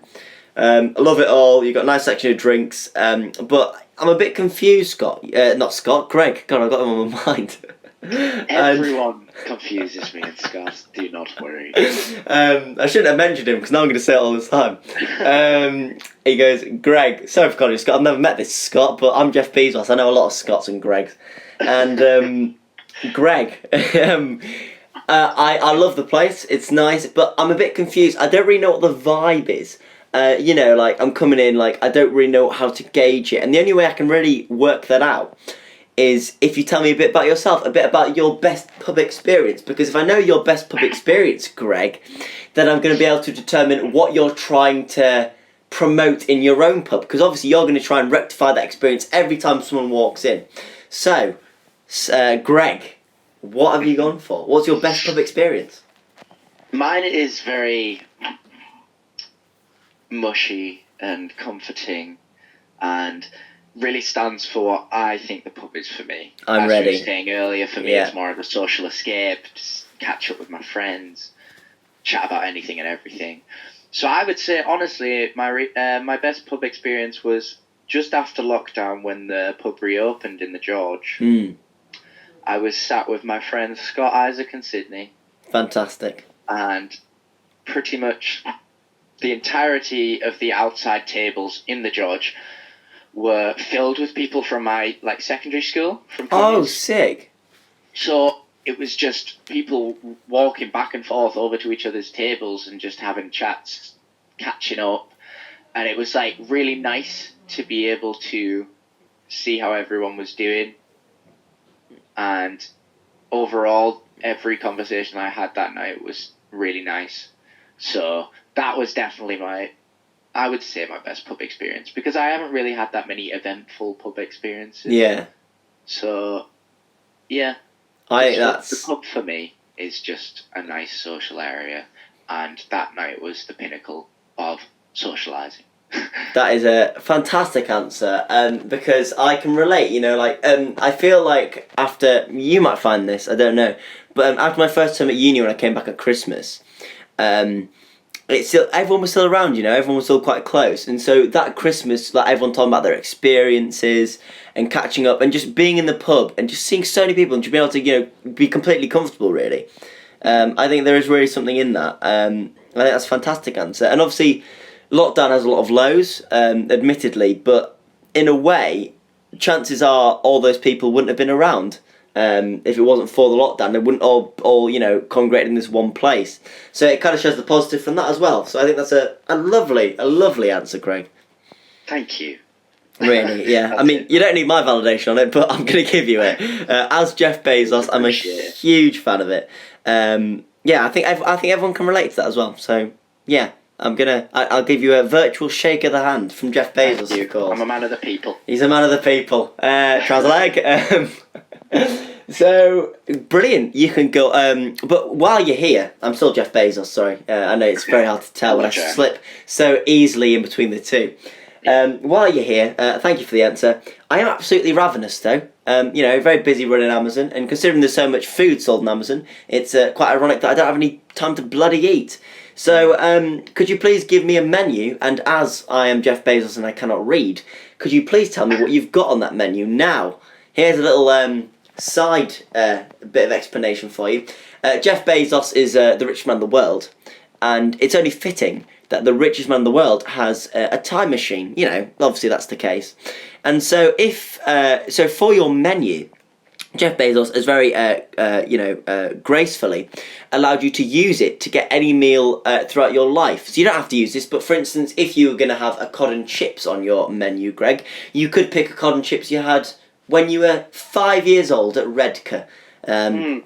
I love it all, you've got a nice section of drinks, but I'm a bit confused, Scott. Not Scott, Greg. God, I've got him on my mind. Everyone confuses me and Scott, do not worry. I shouldn't have mentioned him, because now I'm going to say it all this time. He goes, Greg, sorry for calling you Scott, I've never met this Scott, but I'm Jeff Bezos, I know a lot of Scotts and Gregs. And Greg, I love the place, it's nice, but I'm a bit confused. I don't really know what the vibe is. You know, like, I'm coming in, like, I don't really know how to gauge it. And the only way I can really work that out is if you tell me a bit about yourself, a bit about your best pub experience. Because if I know your best pub experience, Greg, then I'm going to be able to determine what you're trying to promote in your own pub. Because obviously you're going to try and rectify that experience every time someone walks in. So, Greg, what have you gone for? What's your best pub experience? Mine is very mushy and comforting, and really stands for what I think the pub is for me. I'm As ready. you were saying earlier, for me it's more of a social escape, just catch up with my friends, chat about anything and everything. So I would say, honestly, my best pub experience was just after lockdown when the pub reopened in the George. I was sat with my friends Scott, Isaac and Sydney. Fantastic. And pretty much the entirety of the outside tables in the George were filled with people from my secondary school. From Oh, sick. So it was just people walking back and forth over to each other's tables and just having chats, catching up. And it was really nice to be able to see how everyone was doing. And overall, every conversation I had that night was really nice. So that was definitely I would say my best pub experience, because I haven't really had that many eventful pub experiences. Yeah. So, yeah. The pub for me is just a nice social area, and that night was the pinnacle of socialising. That is a fantastic answer, because I can relate, you know, I feel like after, you might find this, I don't know, but after my first term at uni when I came back at Christmas, it's still, everyone was still around, you know, everyone was still quite close, and so that Christmas, everyone talking about their experiences and catching up and just being in the pub and just seeing so many people and just being able to, you know, be completely comfortable, really. I think there is really something in that. I think that's a fantastic answer, and obviously lockdown has a lot of lows, admittedly, but in a way, chances are all those people wouldn't have been around. If it wasn't for the lockdown, they wouldn't all you know, congregate in this one place. So it kind of shows the positive from that as well. So I think that's a lovely answer, Craig. Thank you. Really, yeah. I mean, you don't need my validation on it, but I'm going to give you it. As Jeff Bezos, I'm a huge fan of it. Yeah, I think everyone can relate to that as well. So yeah, I'll give you a virtual shake of the hand from Jeff Bezos. I'm a man of the people. He's a man of the people. Translate. So brilliant! You can go. But while you're here, I'm still Jeff Bezos. Sorry, I know it's very hard to tell when I slip so easily in between the two. While you're here, thank you for the answer. I am absolutely ravenous, though. Very busy running Amazon, and considering there's so much food sold on Amazon, it's quite ironic that I don't have any time to bloody eat. So, could you please give me a menu? And as I am Jeff Bezos and I cannot read, could you please tell me what you've got on that menu now? Here's a little side bit of explanation for you. Jeff Bezos is the richest man in the world, and it's only fitting that the richest man in the world has a time machine. Obviously that's the case. And so so for your menu, Jeff Bezos has very, gracefully allowed you to use it to get any meal throughout your life. So you don't have to use this, but for instance, if you were going to have a cod and chips on your menu, Greg, you could pick a cod and chips you had when you were 5 years old at Redcar. And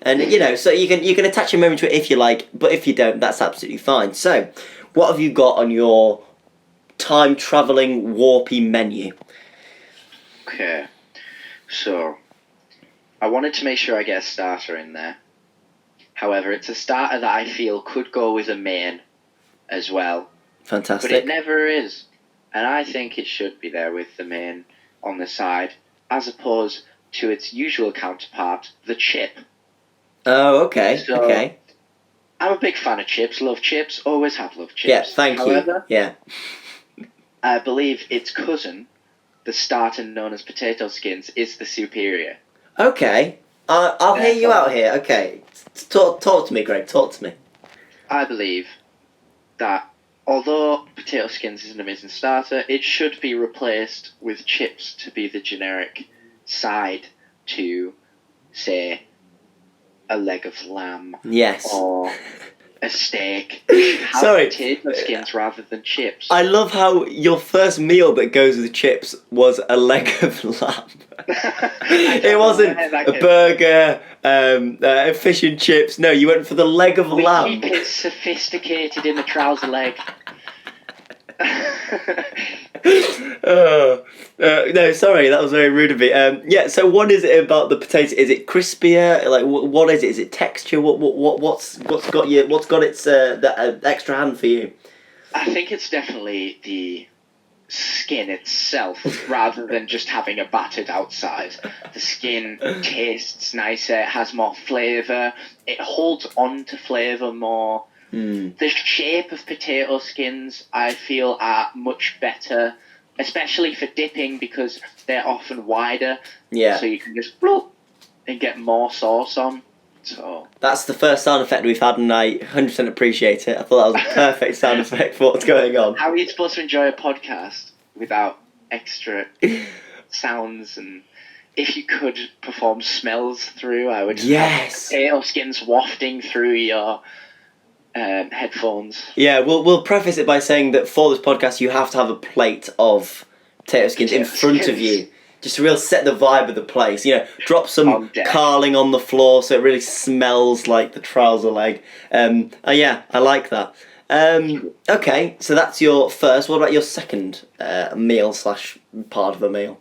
so you can attach your memory to it if you like, but if you don't, that's absolutely fine. So, what have you got on your time-travelling, warpy menu? Okay, so I wanted to make sure I get a starter in there. However, it's a starter that I feel could go with a main as well. Fantastic. But it never is. And I think it should be there with the main on the side, as opposed to its usual counterpart, the chip. Oh, okay, so, okay. I'm a big fan of chips, love chips, always have loved chips. Yeah, thank However, you. Yeah. I believe its cousin, the starter known as potato skins, is the superior. Okay, I'll hear you out here. Okay, talk to me, Greg. Talk to me. I believe that although potato skins is an amazing starter, it should be replaced with chips to be the generic side to, say, a leg of lamb. Yes. Or a steak. Have Sorry. Potato skins rather than chips. I love how your first meal that goes with chips was a leg of lamb. It wasn't a burger, fish and chips. No, you went for the leg of lamb. Keep it sophisticated in the trouser leg. No, sorry, that was very rude of me. So what is it about the potato? Is it crispier? Like, what is it? Is it texture? What's got its that extra hand for you? I think it's definitely the skin itself, rather than just having a battered outside. The skin tastes nicer. It has more flavour. It holds on to flavour more. The shape of potato skins, I feel, are much better, especially for dipping, because they're often wider. Yeah. So you can just bloop and get more sauce on. So that's the first sound effect we've had, and I 100% appreciate it. I thought that was a perfect sound effect for what's going on. How are you supposed to enjoy a podcast without extra sounds? And if you could perform smells through, I would. Yes. Potato skins wafting through your headphones. Yeah, we'll preface it by saying that for this podcast you have to have a plate of potato skins in front of you, just to really set the vibe of the place. Drop some carling on the floor so it really smells like the trouser leg. Yeah, I like that. Okay, so that's your first. What about your second meal / part of a meal?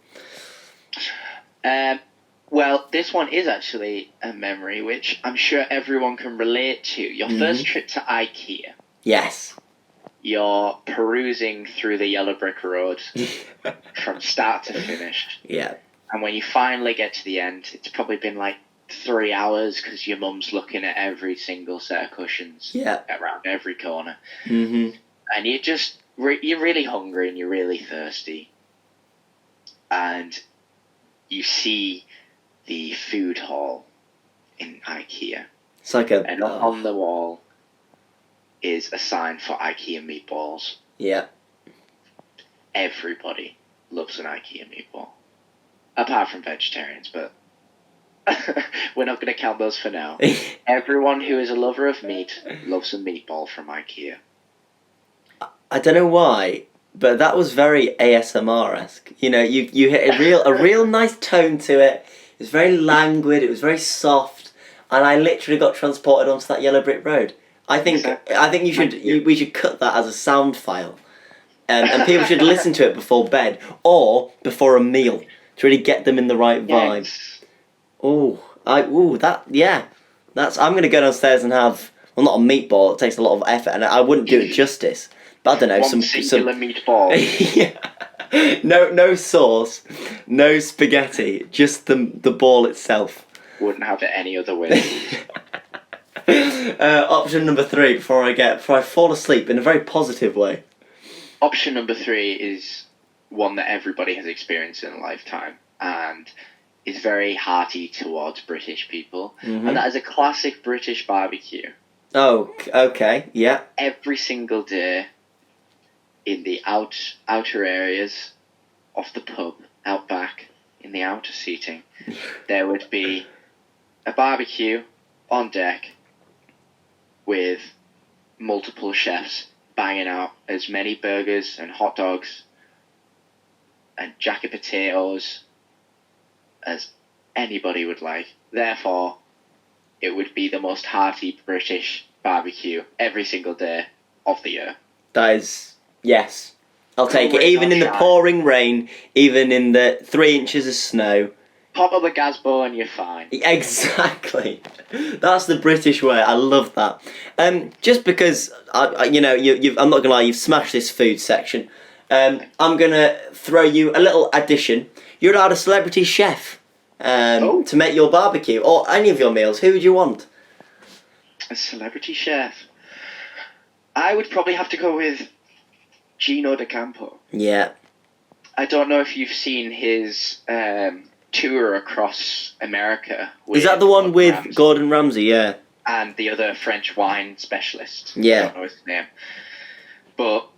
Well, this one is actually a memory which I'm sure everyone can relate to. Your first trip to IKEA. Yes. You're perusing through the yellow brick road from start to finish. Yeah. And when you finally get to the end, it's probably been like 3 hours because your mum's looking at every single set of cushions around every corner. Mm-hmm. And you're really hungry and you're really thirsty. And you see the food hall in IKEA. It's like and on the wall is a sign for IKEA meatballs. Yeah. Everybody loves an IKEA meatball. Apart from vegetarians, but we're not going to count those for now. Everyone who is a lover of meat loves a meatball from IKEA. I don't know why, but that was very ASMR-esque. You hit a real nice tone to it. It was very languid. It was very soft, and I literally got transported onto that yellow brick road. I think we should cut that as a sound file, and people should listen to it before bed or before a meal to really get them in the right vibe. Yes. Oh, I'm going to go downstairs and have, well, not a meatball, it takes a lot of effort, and I wouldn't do it justice. But I don't know, One singular meatball. Yeah. No sauce, no spaghetti, just the ball itself. Wouldn't have it any other way. Option number 3, before I fall asleep in a very positive way. Option number 3 is one that everybody has experienced in a lifetime, and is very hearty towards British people, and that is a classic British barbecue. Oh, okay, yeah. Every single day, in the outer areas of the pub, out back, in the outer seating, there would be a barbecue on deck with multiple chefs banging out as many burgers and hot dogs and jacket potatoes as anybody would like. Therefore, it would be the most hearty British barbecue every single day of the year. That is, yes. I'll take it. Rain Even or in the shine. pouring rain, even in the 3 inches of snow. Pop up a gazebo and you're fine. Exactly. That's the British way. I love that. Just because, I'm not gonna lie, you've smashed this food section. I'm gonna throw you a little addition. You're allowed a celebrity chef to make your barbecue or any of your meals. Who would you want? A celebrity chef. I would probably have to go with Gino D'Acampo. Yeah. I don't know if you've seen his tour across America. Is that the one with Gordon Ramsay? Yeah. And the other French wine specialist. Yeah. I don't know his name. But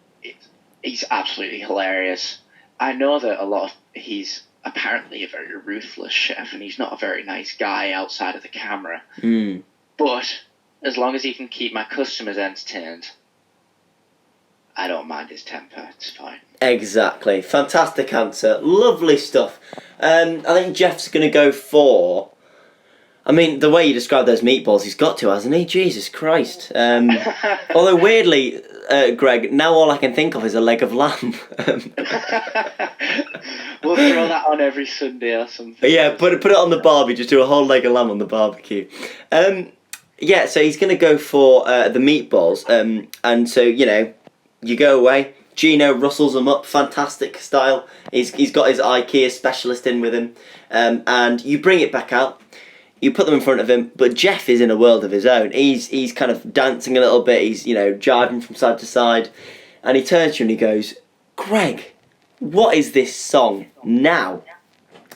he's absolutely hilarious. I know that he's apparently a very ruthless chef, and he's not a very nice guy outside of the camera. But as long as he can keep my customers entertained, I don't mind his temper. It's fine. Exactly. Fantastic answer. Lovely stuff. I think Jeff's going to go for... I mean, the way you describe those meatballs, he's got to, hasn't he? Jesus Christ. Although, weirdly, Greg, now all I can think of is a leg of lamb. We'll throw that on every Sunday or something. Yeah, put it on the barbie. Just do a whole leg of lamb on the barbecue. Yeah, so he's going to go for the meatballs. And so, you go away. Gino rustles them up, fantastic style. He's got his IKEA specialist in with him. And you bring it back out. You put them in front of him, but Jeff is in a world of his own. He's kind of dancing a little bit. He's, jiving from side to side. And he turns to you and he goes, Greg, what is this song now?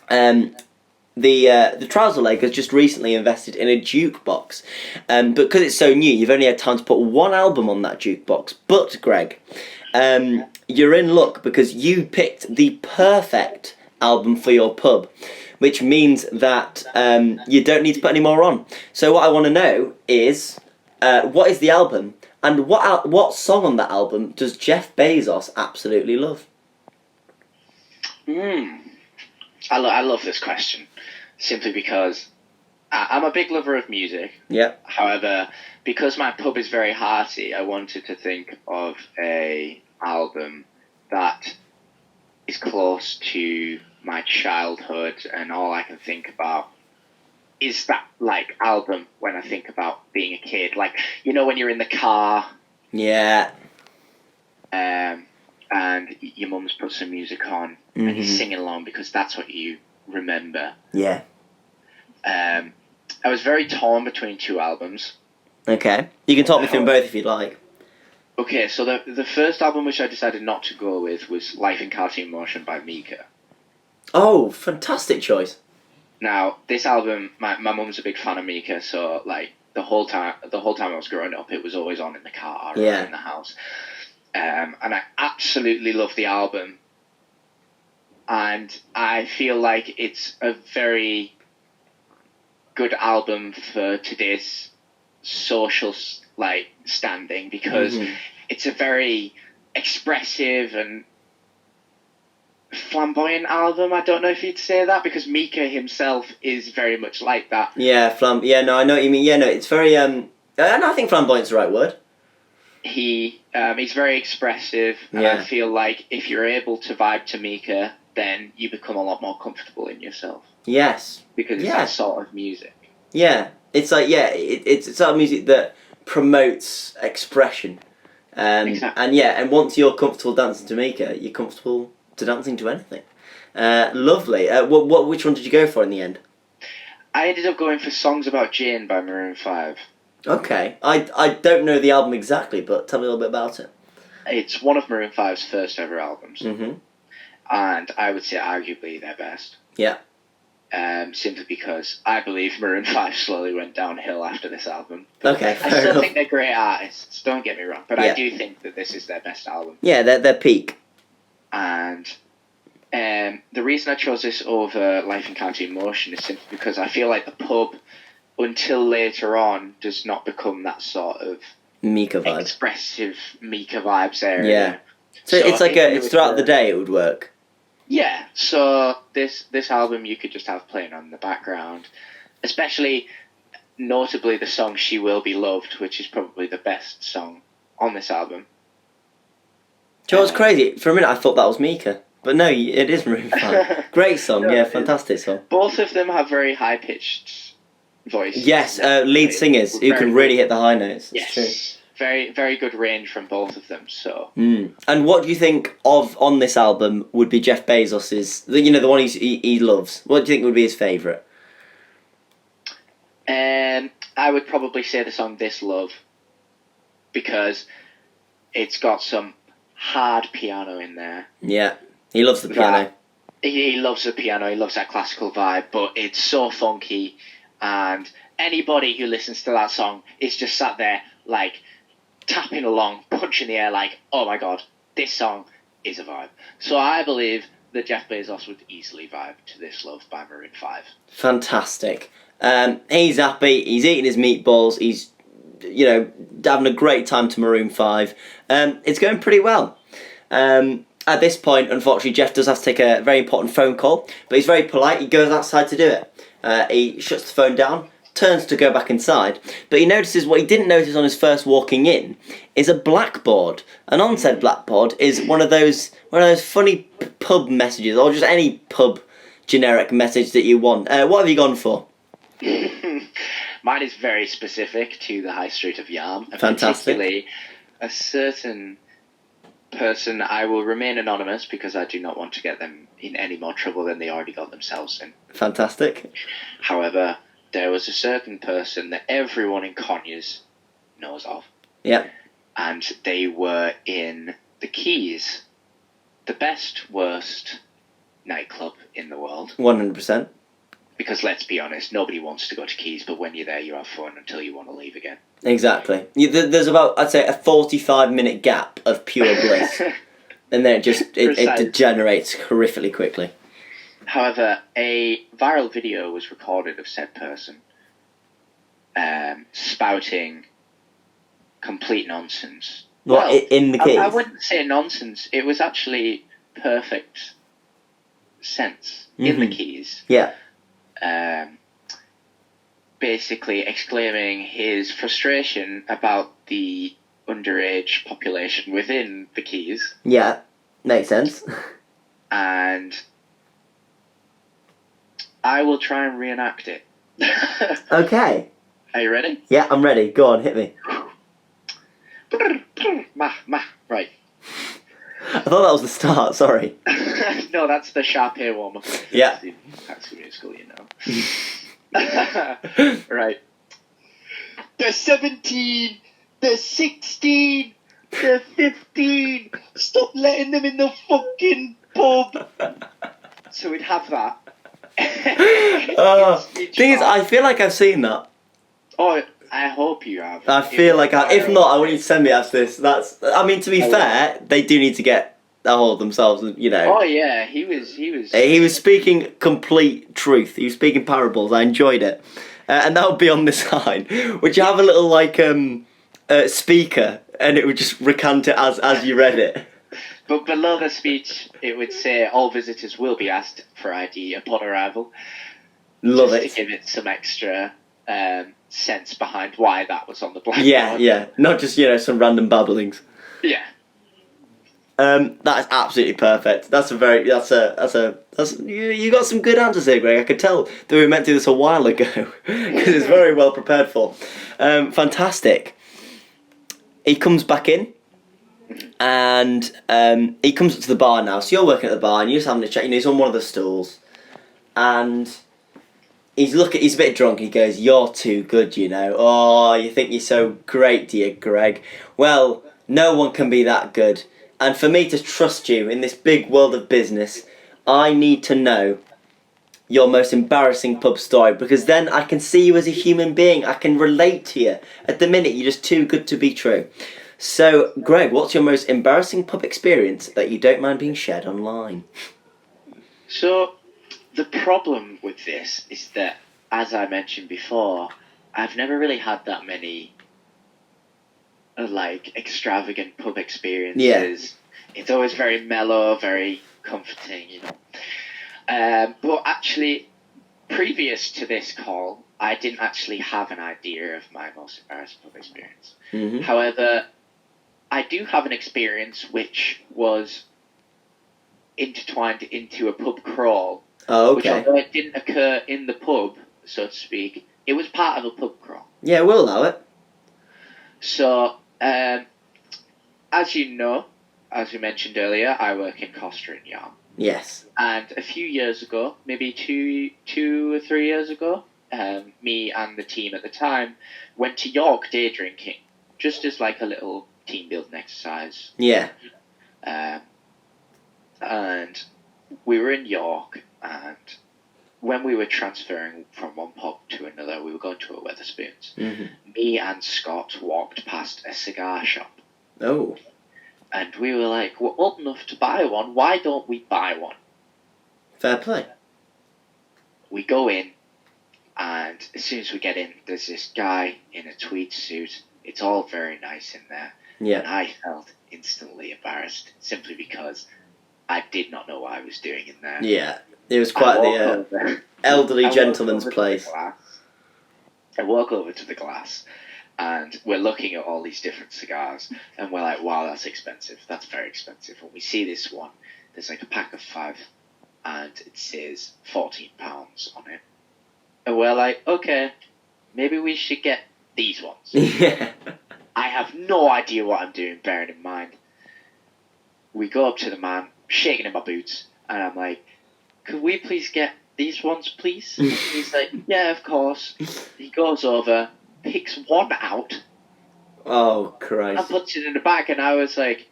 The trouser leg has just recently invested in a jukebox. But because it's so new, you've only had time to put one album on that jukebox. But, Greg, you're in luck because you picked the perfect album for your pub, which means that you don't need to put any more on. So what I want to know is, what is the album, and what song on that album does Jeff Bezos absolutely love? I love this question, simply because I'm a big lover of music. Yeah. However, because my pub is very hearty, I wanted to think of a album that is close to my childhood, and all I can think about is that album when I think about being a kid. When you're in the car. Yeah. And your mum's put some music on, and you're singing along because that's what you remember. Yeah. I was very torn between two albums. Okay. You can talk me through them both if you'd like. Okay, so the first album which I decided not to go with was Life in Cartoon Motion by Mika. Oh, fantastic choice. Now, this album, my mum's a big fan of Mika, so the whole time I was growing up, it was always on in the car or in the house. And I absolutely love the album. And I feel like it's a very good album for today's social standing, because it's a very expressive and flamboyant album. I don't know if you'd say that, because Mika himself is very much like that. Yeah, no, I know what you mean. Yeah, no, it's very and I think flamboyant's the right word. He's very expressive, and I feel like if you're able to vibe to Mika, then you become a lot more comfortable in yourself. Yes. Because it's that sort of music. Yeah, it's like it's sort of music that promotes expression. Exactly. And once you're comfortable dancing to Mika, you're comfortable to dancing to anything. Lovely. Which one did you go for in the end? I ended up going for Songs About Jane by Maroon 5. Okay, I don't know the album exactly, but tell me a little bit about it. It's one of Maroon 5's first ever albums, and I would say arguably their best. Yeah. Simply because I believe Maroon 5 slowly went downhill after this album. Okay, I still think they're great artists, don't get me wrong, but I do think that this is their best album. Yeah, their peak. And the reason I chose this over Life in County Emotion is simply because I feel like the pub, until later on, does not become that sort of Mika vibe. Expressive Mika vibes area. Yeah. So it's like it's throughout the day it would work. Yeah, so this album you could just have playing on in the background, especially notably the song She Will Be Loved, which is probably the best song on this album. Do you know what's crazy? For a minute I thought that was Mika, but no, it is Maroon 5. Great song, yeah, fantastic song. Both of them have very high-pitched voices. Yes, lead singers who can really hit the high notes. It's true. Very, very good range from both of them. So. And what do you think of on this album would be Jeff Bezos's? The one he loves. What do you think would be his favourite? I would probably say the song "This Love" because it's got some hard piano in there. Yeah, he loves the piano. He loves the piano. He loves that classical vibe, but it's so funky, and anybody who listens to that song is just sat there like tapping along, punching the air like, oh my god, this song is a vibe. So I believe that Jeff Bezos would easily vibe to This Love by Maroon 5. Fantastic. He's happy, he's eating his meatballs, he's, having a great time to Maroon 5. It's going pretty well. At this point, unfortunately, Jeff does have to take a very important phone call, but he's very polite, he goes outside to do it. He shuts the phone down, turns to go back inside, but he notices what he didn't notice on his first walking in is a blackboard. And on said blackboard is one of those funny pub messages, or just any pub generic message that you want. What have you gone for? Mine is very specific to the High Street of Yarm, and Fantastic. particularly a certain person. I will remain anonymous because I do not want to get them in any more trouble than they already got themselves in. Fantastic. However, there was a certain person that everyone in Conyers knows of. Yeah. And they were in the Keys, the best, worst nightclub in the world. 100%. Because let's be honest, nobody wants to go to Keys, but when you're there, you have fun until you want to leave again. Exactly. There's about, I'd say, a 45-minute gap of pure bliss. And then it degenerates horrifically quickly. However, a viral video was recorded of said person spouting complete nonsense. What, in the Keys? I wouldn't say nonsense. It was actually perfect sense in the Keys. Yeah. Basically exclaiming his frustration about the underage population within the Keys. Yeah, makes sense. And I will try and reenact it. Okay. Are you ready? Yeah, I'm ready. Go on, hit me. Right. I thought that was the start, sorry. No, that's the Sharpay warm-up. Yeah. That's musical, you know. Right. The 17, the 16, the 15. Stop letting them in the fucking pub. So we'd have that. Thing is, I feel like I've seen that. Oh, I hope you have. I feel like if not, I want you to send me after this. To be fair, they do need to get a hold of themselves, Oh yeah, he was. He was speaking complete truth. He was speaking parables. I enjoyed it, and that would be on this line. Would you have a little speaker, and it would just recant it as you read it? But below the speech, it would say all visitors will be asked for ID upon arrival. Love just it. To give it some extra sense behind why that was on the blackboard. Yeah. Not just some random babblings. Yeah. That is absolutely perfect. You got some good answers here, Greg. I could tell that we were meant to do this a while ago because it's very well prepared for. Fantastic. He comes back in, and he comes up to the bar now. So you're working at the bar, and you're just having a chat. He's on one of the stools, and he's a bit drunk. And he goes, "You're too good, you know. Oh, you think you're so great, do you, Greg? Well, no one can be that good. And for me to trust you in this big world of business, I need to know your most embarrassing pub story, because then I can see you as a human being. I can relate to you. At the minute, you're just too good to be true." So, Greg, what's your most embarrassing pub experience that you don't mind being shared online? So, the problem with this is that, as I mentioned before, I've never really had that many extravagant pub experiences. Yeah. It's always very mellow, very comforting, you know. But actually, previous to this call, I didn't actually have an idea of my most embarrassing pub experience. Mm-hmm. However, I do have an experience which was intertwined into a pub crawl. Oh, okay. Which, although it didn't occur in the pub, so to speak, it was part of a pub crawl. Yeah, we'll allow it. So, as you know, as we mentioned earlier, I work in Costa and Yarm. Yes. And a few years ago, maybe two or 3 years ago, me and the team at the time went to York day drinking, just as like a little team building exercise. Yeah. And we were in York, and when we were transferring from one pub to another, we were going to a Wetherspoons. Mm-hmm. Me and Scott walked past a cigar shop. Oh. And we were like, we're old enough to buy one, why don't we buy one? Fair play. We go in, and as soon as we get in, there's this guy in a tweed suit. It's all very nice in there. Yeah. And I felt instantly embarrassed, simply because I did not know what I was doing in there. Yeah. It was quite the elderly gentleman's place. I walk over to the glass, and we're looking at all these different cigars, and we're like, wow, that's expensive. That's very expensive. When we see this one, there's like a pack of 5, and it says £14 on it. And we're like, okay, maybe we should get these ones. Yeah. I have no idea what I'm doing, bearing in mind. We go up to the man, shaking in my boots, and I'm like, could we please get these ones, please? And he's like, yeah, of course. He goes over, picks one out. Oh, Christ. And puts it in the bag, and I was like,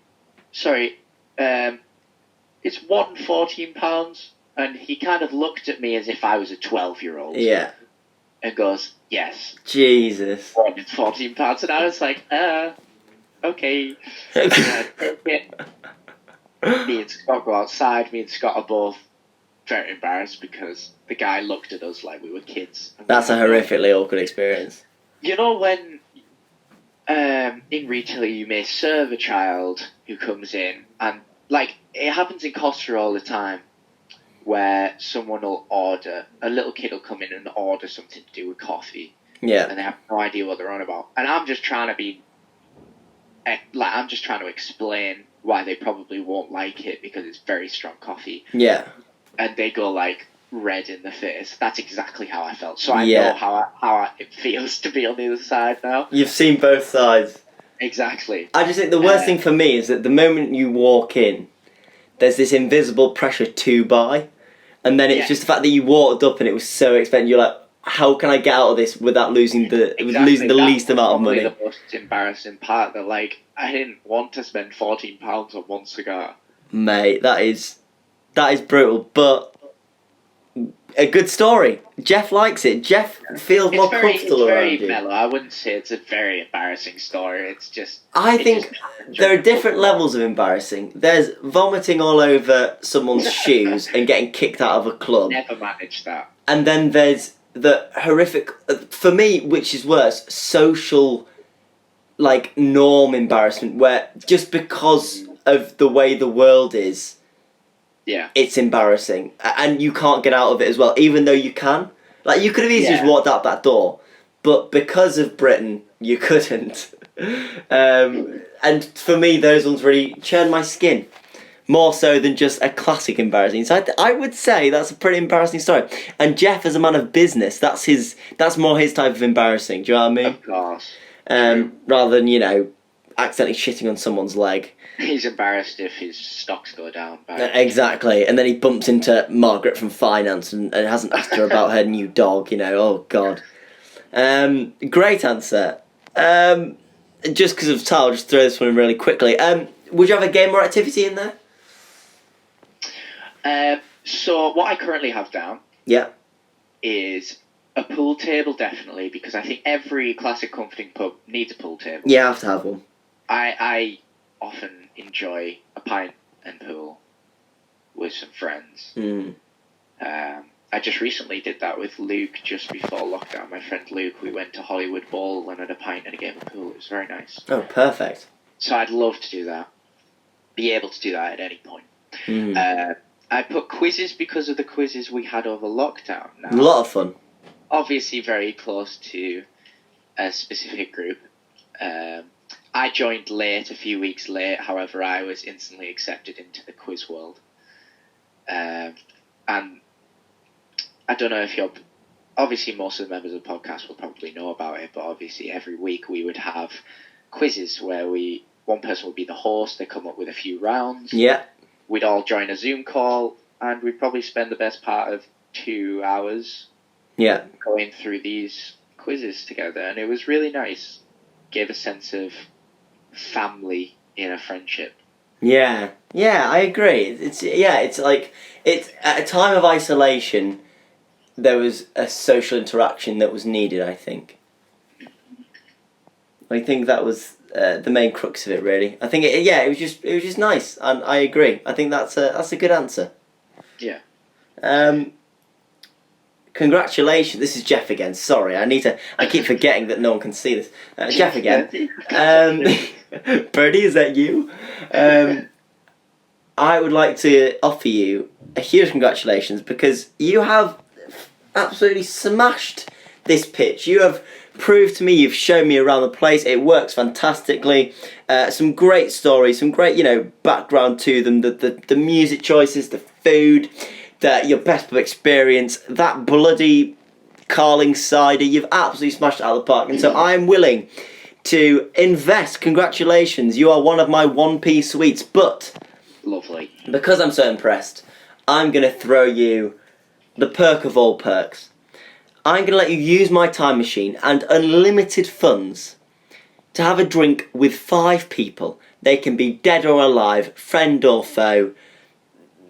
sorry, it's one £14? And he kind of looked at me as if I was a 12-year-old. Yeah. And goes, yes. Jesus. It's £14. And I was like, okay. Me and Scott go outside. Me and Scott are both very embarrassed because the guy looked at us like we were kids. That's a horrifically awkward experience. You know when in retail you may serve a child who comes in, and like it happens in Costa all the time, where someone will order, a little kid will come in and order something to do with coffee. Yeah. And they have no idea what they're on about. And I'm just trying to explain why they probably won't like it because it's very strong coffee. Yeah. And they go like red in the face. That's exactly how I felt. So I know how it feels to be on the other side now. You've seen both sides. Exactly. I just think the worst thing for me is that the moment you walk in, there's this invisible pressure to buy. And then it's just the fact that you walked up and it was so expensive. You're like, how can I get out of this without losing the least amount of money? That's the most embarrassing part. That like I didn't want to spend £14 on one cigar. Mate, that is brutal, but a good story. Jeff likes it. Jeff feels more comfortable around you. It's very mellow. I wouldn't say it's a very embarrassing story. It's just. I think there are different levels of embarrassing. There's vomiting all over someone's shoes and getting kicked out of a club. Never managed that. And then there's the horrific, for me, which is worse, social, like, norm embarrassment, where just because of the way the world is, it's embarrassing. And you can't get out of it as well, even though you can. Like, you could have easily just walked out that door, but because of Britain, you couldn't. And for me, those ones really churn my skin. More so than just a classic embarrassing. So I would say that's a pretty embarrassing story. And Jeff, as a man of business, that's more his type of embarrassing. Do you know what I mean? Of course. Rather than, accidentally shitting on someone's leg. He's embarrassed if his stocks go down. Exactly. And then he bumps into Margaret from finance and hasn't asked her about her new dog, Oh, God. Great answer. Just because of time, I'll just throw this one in really quickly. Would you have a game or activity in there? So what I currently have down is a pool table, definitely, because I think every classic comforting pub needs a pool table. Yeah, I have to have one. I often enjoy a pint and pool with some friends. I just recently did that with Luke just before lockdown. My friend Luke, we went to Hollywood Bowl and had a pint and a game of pool. It was very nice. Oh, perfect. So I'd love to do that. Be able to do that at any point. I put quizzes because of the quizzes we had over lockdown. Now, a lot of fun. Obviously very close to a specific group. I joined late, a few weeks late. However, I was instantly accepted into the quiz world. And I don't know if you're... Obviously, most of the members of the podcast will probably know about it, but obviously every week we would have quizzes where one person would be the host, they come up with a few rounds. Yeah. We'd all join a Zoom call, and we'd probably spend the best part of 2 hours going through these quizzes together, and it was really nice. Gave a sense of family in a friendship. Yeah, I agree. It's like it's at a time of isolation. There was a social interaction that was needed. I think that was the main crux of it. Really, I think it was just nice, and I agree. I think that's a good answer. Yeah. Congratulations. This is Jeff again. Sorry, I keep forgetting that no one can see this. Jeff again. Birdie, is that you? I would like to offer you a huge congratulations because you have absolutely smashed this pitch. You have proved to me, you've shown me around the place, it works fantastically. Some great stories, some great, background to them, the music choices, the food, your best pub experience, that bloody Carling cider, you've absolutely smashed it out of the park. And so I'm willing to invest. Congratulations, you are one of my 1p sweets, but... Lovely. Because I'm so impressed, I'm going to throw you the perk of all perks. I'm going to let you use my time machine and unlimited funds to have a drink with 5 people. They can be dead or alive, friend or foe,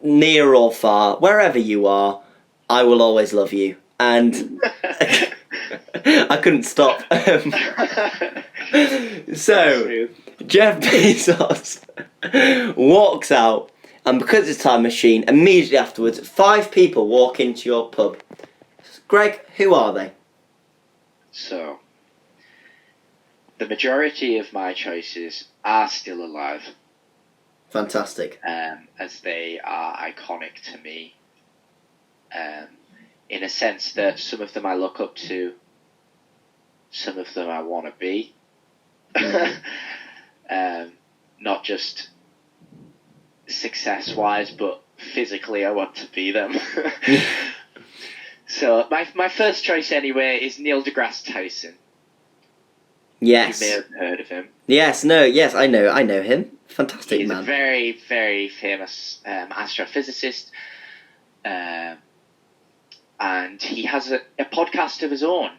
near or far, wherever you are, I will always love you. And I couldn't stop. So, Jeff Bezos walks out, and because it's a time machine, immediately afterwards, 5 people walk into your pub. Greg, who are they? So, the majority of my choices are still alive. Fantastic. As they are iconic to me. In a sense that some of them I look up to, some of them I want to be. Not just success-wise, but physically I want to be them. So my first choice anyway is Neil deGrasse Tyson. Yes. You may have heard of him. Yes, I know him. Fantastic He's man. a very, very famous astrophysicist. And he has a podcast of his own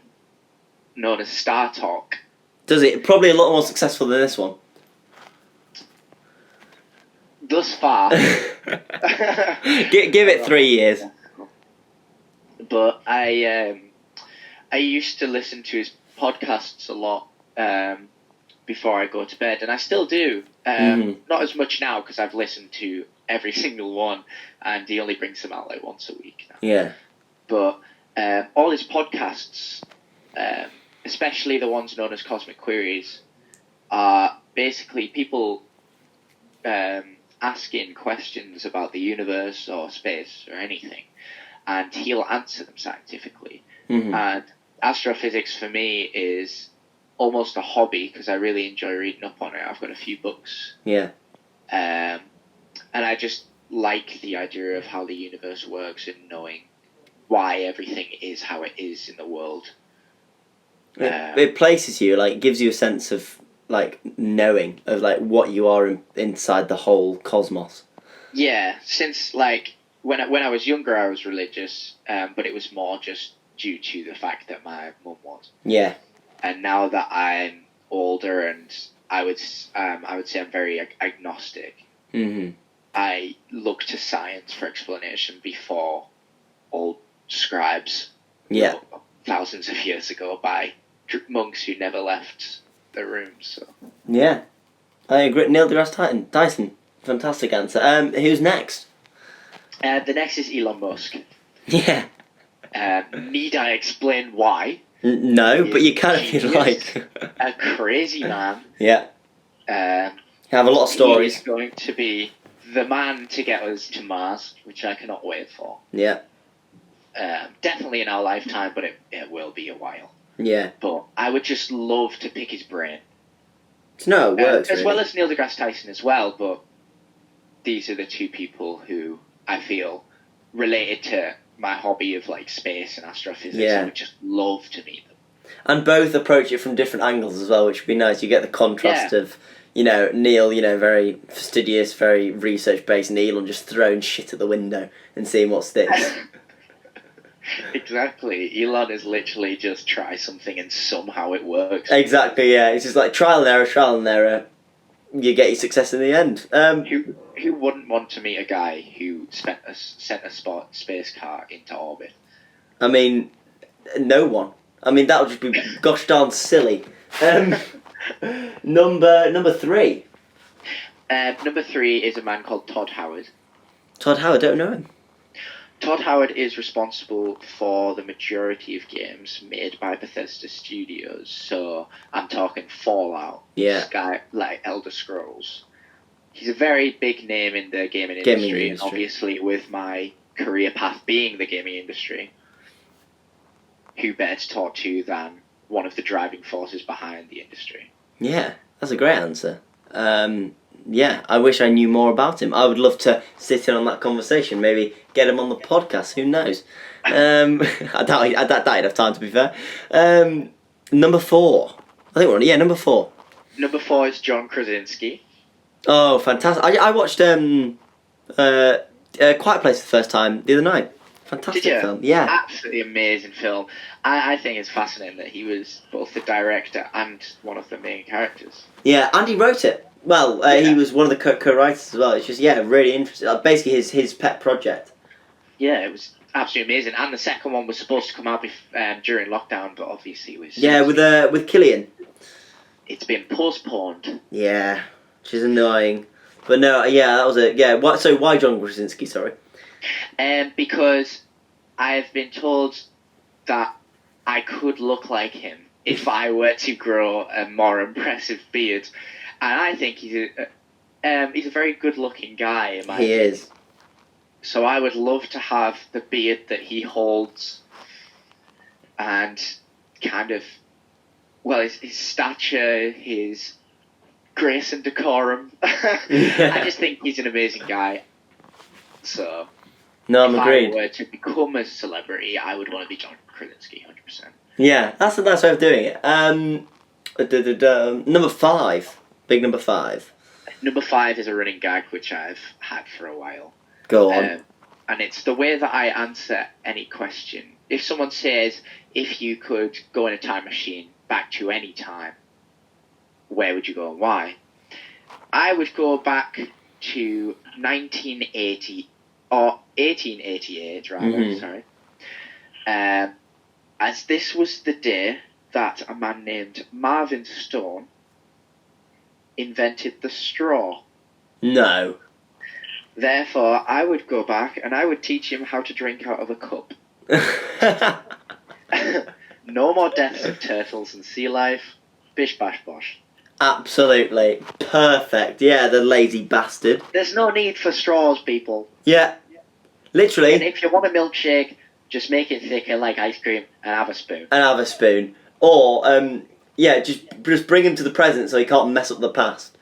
known as Star Talk. Does it? Probably a lot more successful than this one. Thus far. Give it 3 years. But I used to listen to his podcasts a lot before I go to bed, and I still do. Not as much now because I've listened to every single one, and he only brings them out like once a week now. Yeah. But all his podcasts, especially the ones known as Cosmic Queries, are basically people asking questions about the universe or space or anything, and he'll answer them scientifically. And astrophysics for me is almost a hobby because I really enjoy reading up on it. I've got a few books. Yeah. And I just like the idea of how the universe works and knowing why everything is how it is in the world. It places you, like, gives you a sense of, like, knowing of, like, what you are inside the whole cosmos. Yeah, since, like, when I was younger, I was religious, but it was more just due to the fact that my mum was. Yeah. And now that I'm older, and I would say I'm very agnostic. Mm-hmm. I look to science for explanation before old scribes, Yeah, thousands of years ago, by monks who never left their rooms. So. Yeah, I agree. Neil deGrasse Tyson, fantastic answer. Who's next? The next is Elon Musk. Yeah. Need I explain why? No, but you can if you like. A crazy man. Yeah. Have a lot of stories. He's going to be the man to get us to Mars, which I cannot wait for. Yeah. Definitely in our lifetime, but it will be a while. Yeah. But I would just love to pick his brain. No, it works. As really. well as Neil deGrasse Tyson as well, but these are the two people who I feel related to my hobby of like space and astrophysics. Yeah. I would just love to meet them. And both approach it from different angles as well, which would be nice. You get the contrast of, Neil, very fastidious, very research-based, and Elon just throwing shit at the window and seeing what sticks. Exactly. Elon is literally just try something and somehow it works. Exactly, yeah. It's just like trial and error. You get your success in the end. Who wouldn't want to meet a guy who sent a space car into orbit? I mean, no one. I mean, that would just be gosh darn silly. Number 3. Number 3 is a man called Todd Howard. Todd Howard, don't know him. Todd Howard is responsible for the majority of games made by Bethesda Studios. So I'm talking Fallout, Elder Scrolls. He's a very big name in the gaming industry, and obviously with my career path being the gaming industry, who better to talk to than one of the driving forces behind the industry? Yeah, that's a great answer. I wish I knew more about him. I would love to sit in on that conversation, maybe get him on the podcast, who knows. I doubt he'd have time, to be fair. Number 4. I think we're on, number 4. Number 4 is John Krasinski. Oh, fantastic. I watched Quiet Place for the first time the other night. Fantastic film. Yeah. Absolutely amazing film. I think it's fascinating that he was both the director and one of the main characters. Yeah, and he wrote it. Well, he was one of the co-writers as well. It's just, really interesting. Basically his pet project. Yeah, it was absolutely amazing. And the second one was supposed to come out during lockdown, but obviously it was... Yeah, with Killian. It's been postponed. Yeah, which is annoying. But no, that was it. Yeah, why John Krasinski, sorry? Because I've been told that I could look like him if I were to grow a more impressive beard. And I think he's a very good-looking guy, in my opinion. He is. So I would love to have the beard that he holds, and kind of, his stature, his grace and decorum. I just think he's an amazing guy. So, I'm agreed. If I were to become a celebrity, I would want to be John Krasinski, 100%. Yeah, that's a nice way of doing it. Number 5. Big number 5. Number 5 is a running gag which I've had for a while. Go on. And it's the way that I answer any question. If someone says, if you could go in a time machine back to any time, where would you go and why? I would go back to 1980, or 1888 rather, sorry. As this was the day that a man named Marvin Stone invented the straw. No. Therefore, I would go back and I would teach him how to drink out of a cup. No more deaths of turtles and sea life. Bish bash bosh. Absolutely. Perfect. Yeah, the lazy bastard. There's no need for straws, people. Yeah. Literally. And if you want a milkshake, just make it thicker like ice cream and have a spoon. Or, Yeah, just bring him to the present so he can't mess up the past.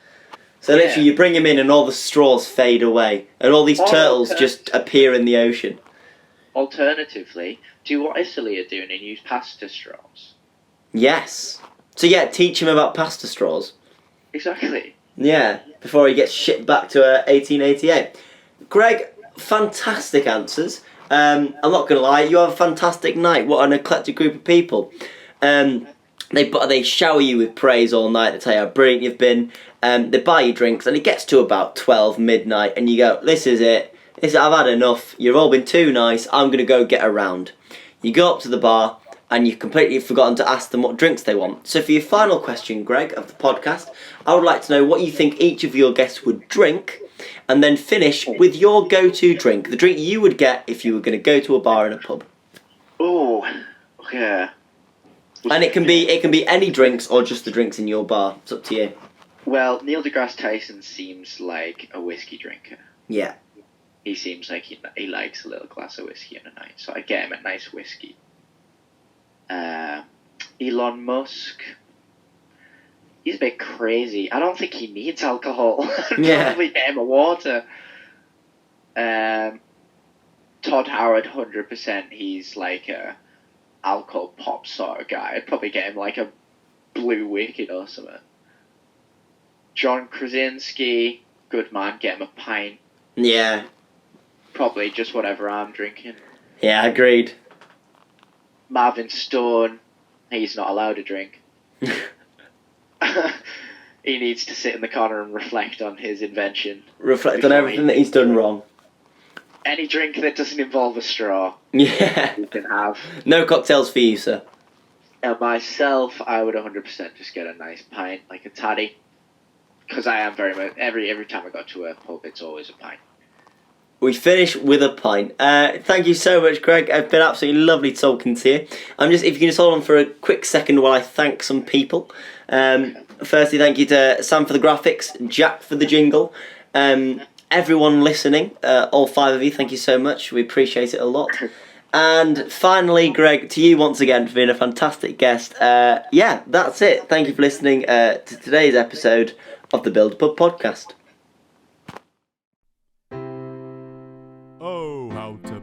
So Yeah. literally, you bring him in and all the straws fade away, and all these turtles just appear in the ocean. Alternatively, do what Italy are doing and use pasta straws. Yes. So yeah, teach him about pasta straws. Exactly. Yeah, before he gets shipped back to 1888. Greg, fantastic answers. I'm not going to lie, you have a fantastic night. What an eclectic group of people. They shower you with praise all night. They tell you how brilliant you've been. They buy you drinks, and it gets to about 12 midnight, and you go, this is it. I've had enough. You've all been too nice. I'm going to go get around. You go up to the bar, and you've completely forgotten to ask them what drinks they want. So for your final question, Greg, of the podcast, I would like to know what you think each of your guests would drink, and then finish with your go-to drink, the drink you would get if you were going to go to a bar in a pub. Oh, yeah. And it can be any drinks or just the drinks in your bar. It's up to you. Well, Neil deGrasse Tyson seems like a whiskey drinker. Yeah. He seems like he likes a little glass of whiskey in a night, so I get him a nice whiskey. Elon Musk, he's a bit crazy. I don't think he needs alcohol. Yeah. Probably get him a water. Todd Howard, 100%. He's like a alcohol pop sort of guy. I'd probably get him like a Blue Wicked or something. John Krasinski, good man. Get him a pint. Yeah. Probably just whatever I'm drinking. Yeah, agreed. Marvin Stone, he's not allowed to drink. He needs to sit in the corner and reflect on his invention. Reflect on everything that he's done wrong. Any drink that doesn't involve a straw, Yeah. you can have. No cocktails for you, sir. And myself, I would 100% just get a nice pint, like a toddy. Because I am very much, every time I go to a pub, it's always a pint. We finish with a pint. Thank you so much, Greg. It's been absolutely lovely talking to you. If you can just hold on for a quick second while I thank some people. Firstly, thank you to Sam for the graphics, Jack for the jingle, everyone listening, all 5 of you, thank you so much. We appreciate it a lot. And finally, Greg, to you once again for being a fantastic guest. Yeah, that's it. Thank you for listening to today's episode of the Build Pub podcast. Oh, how to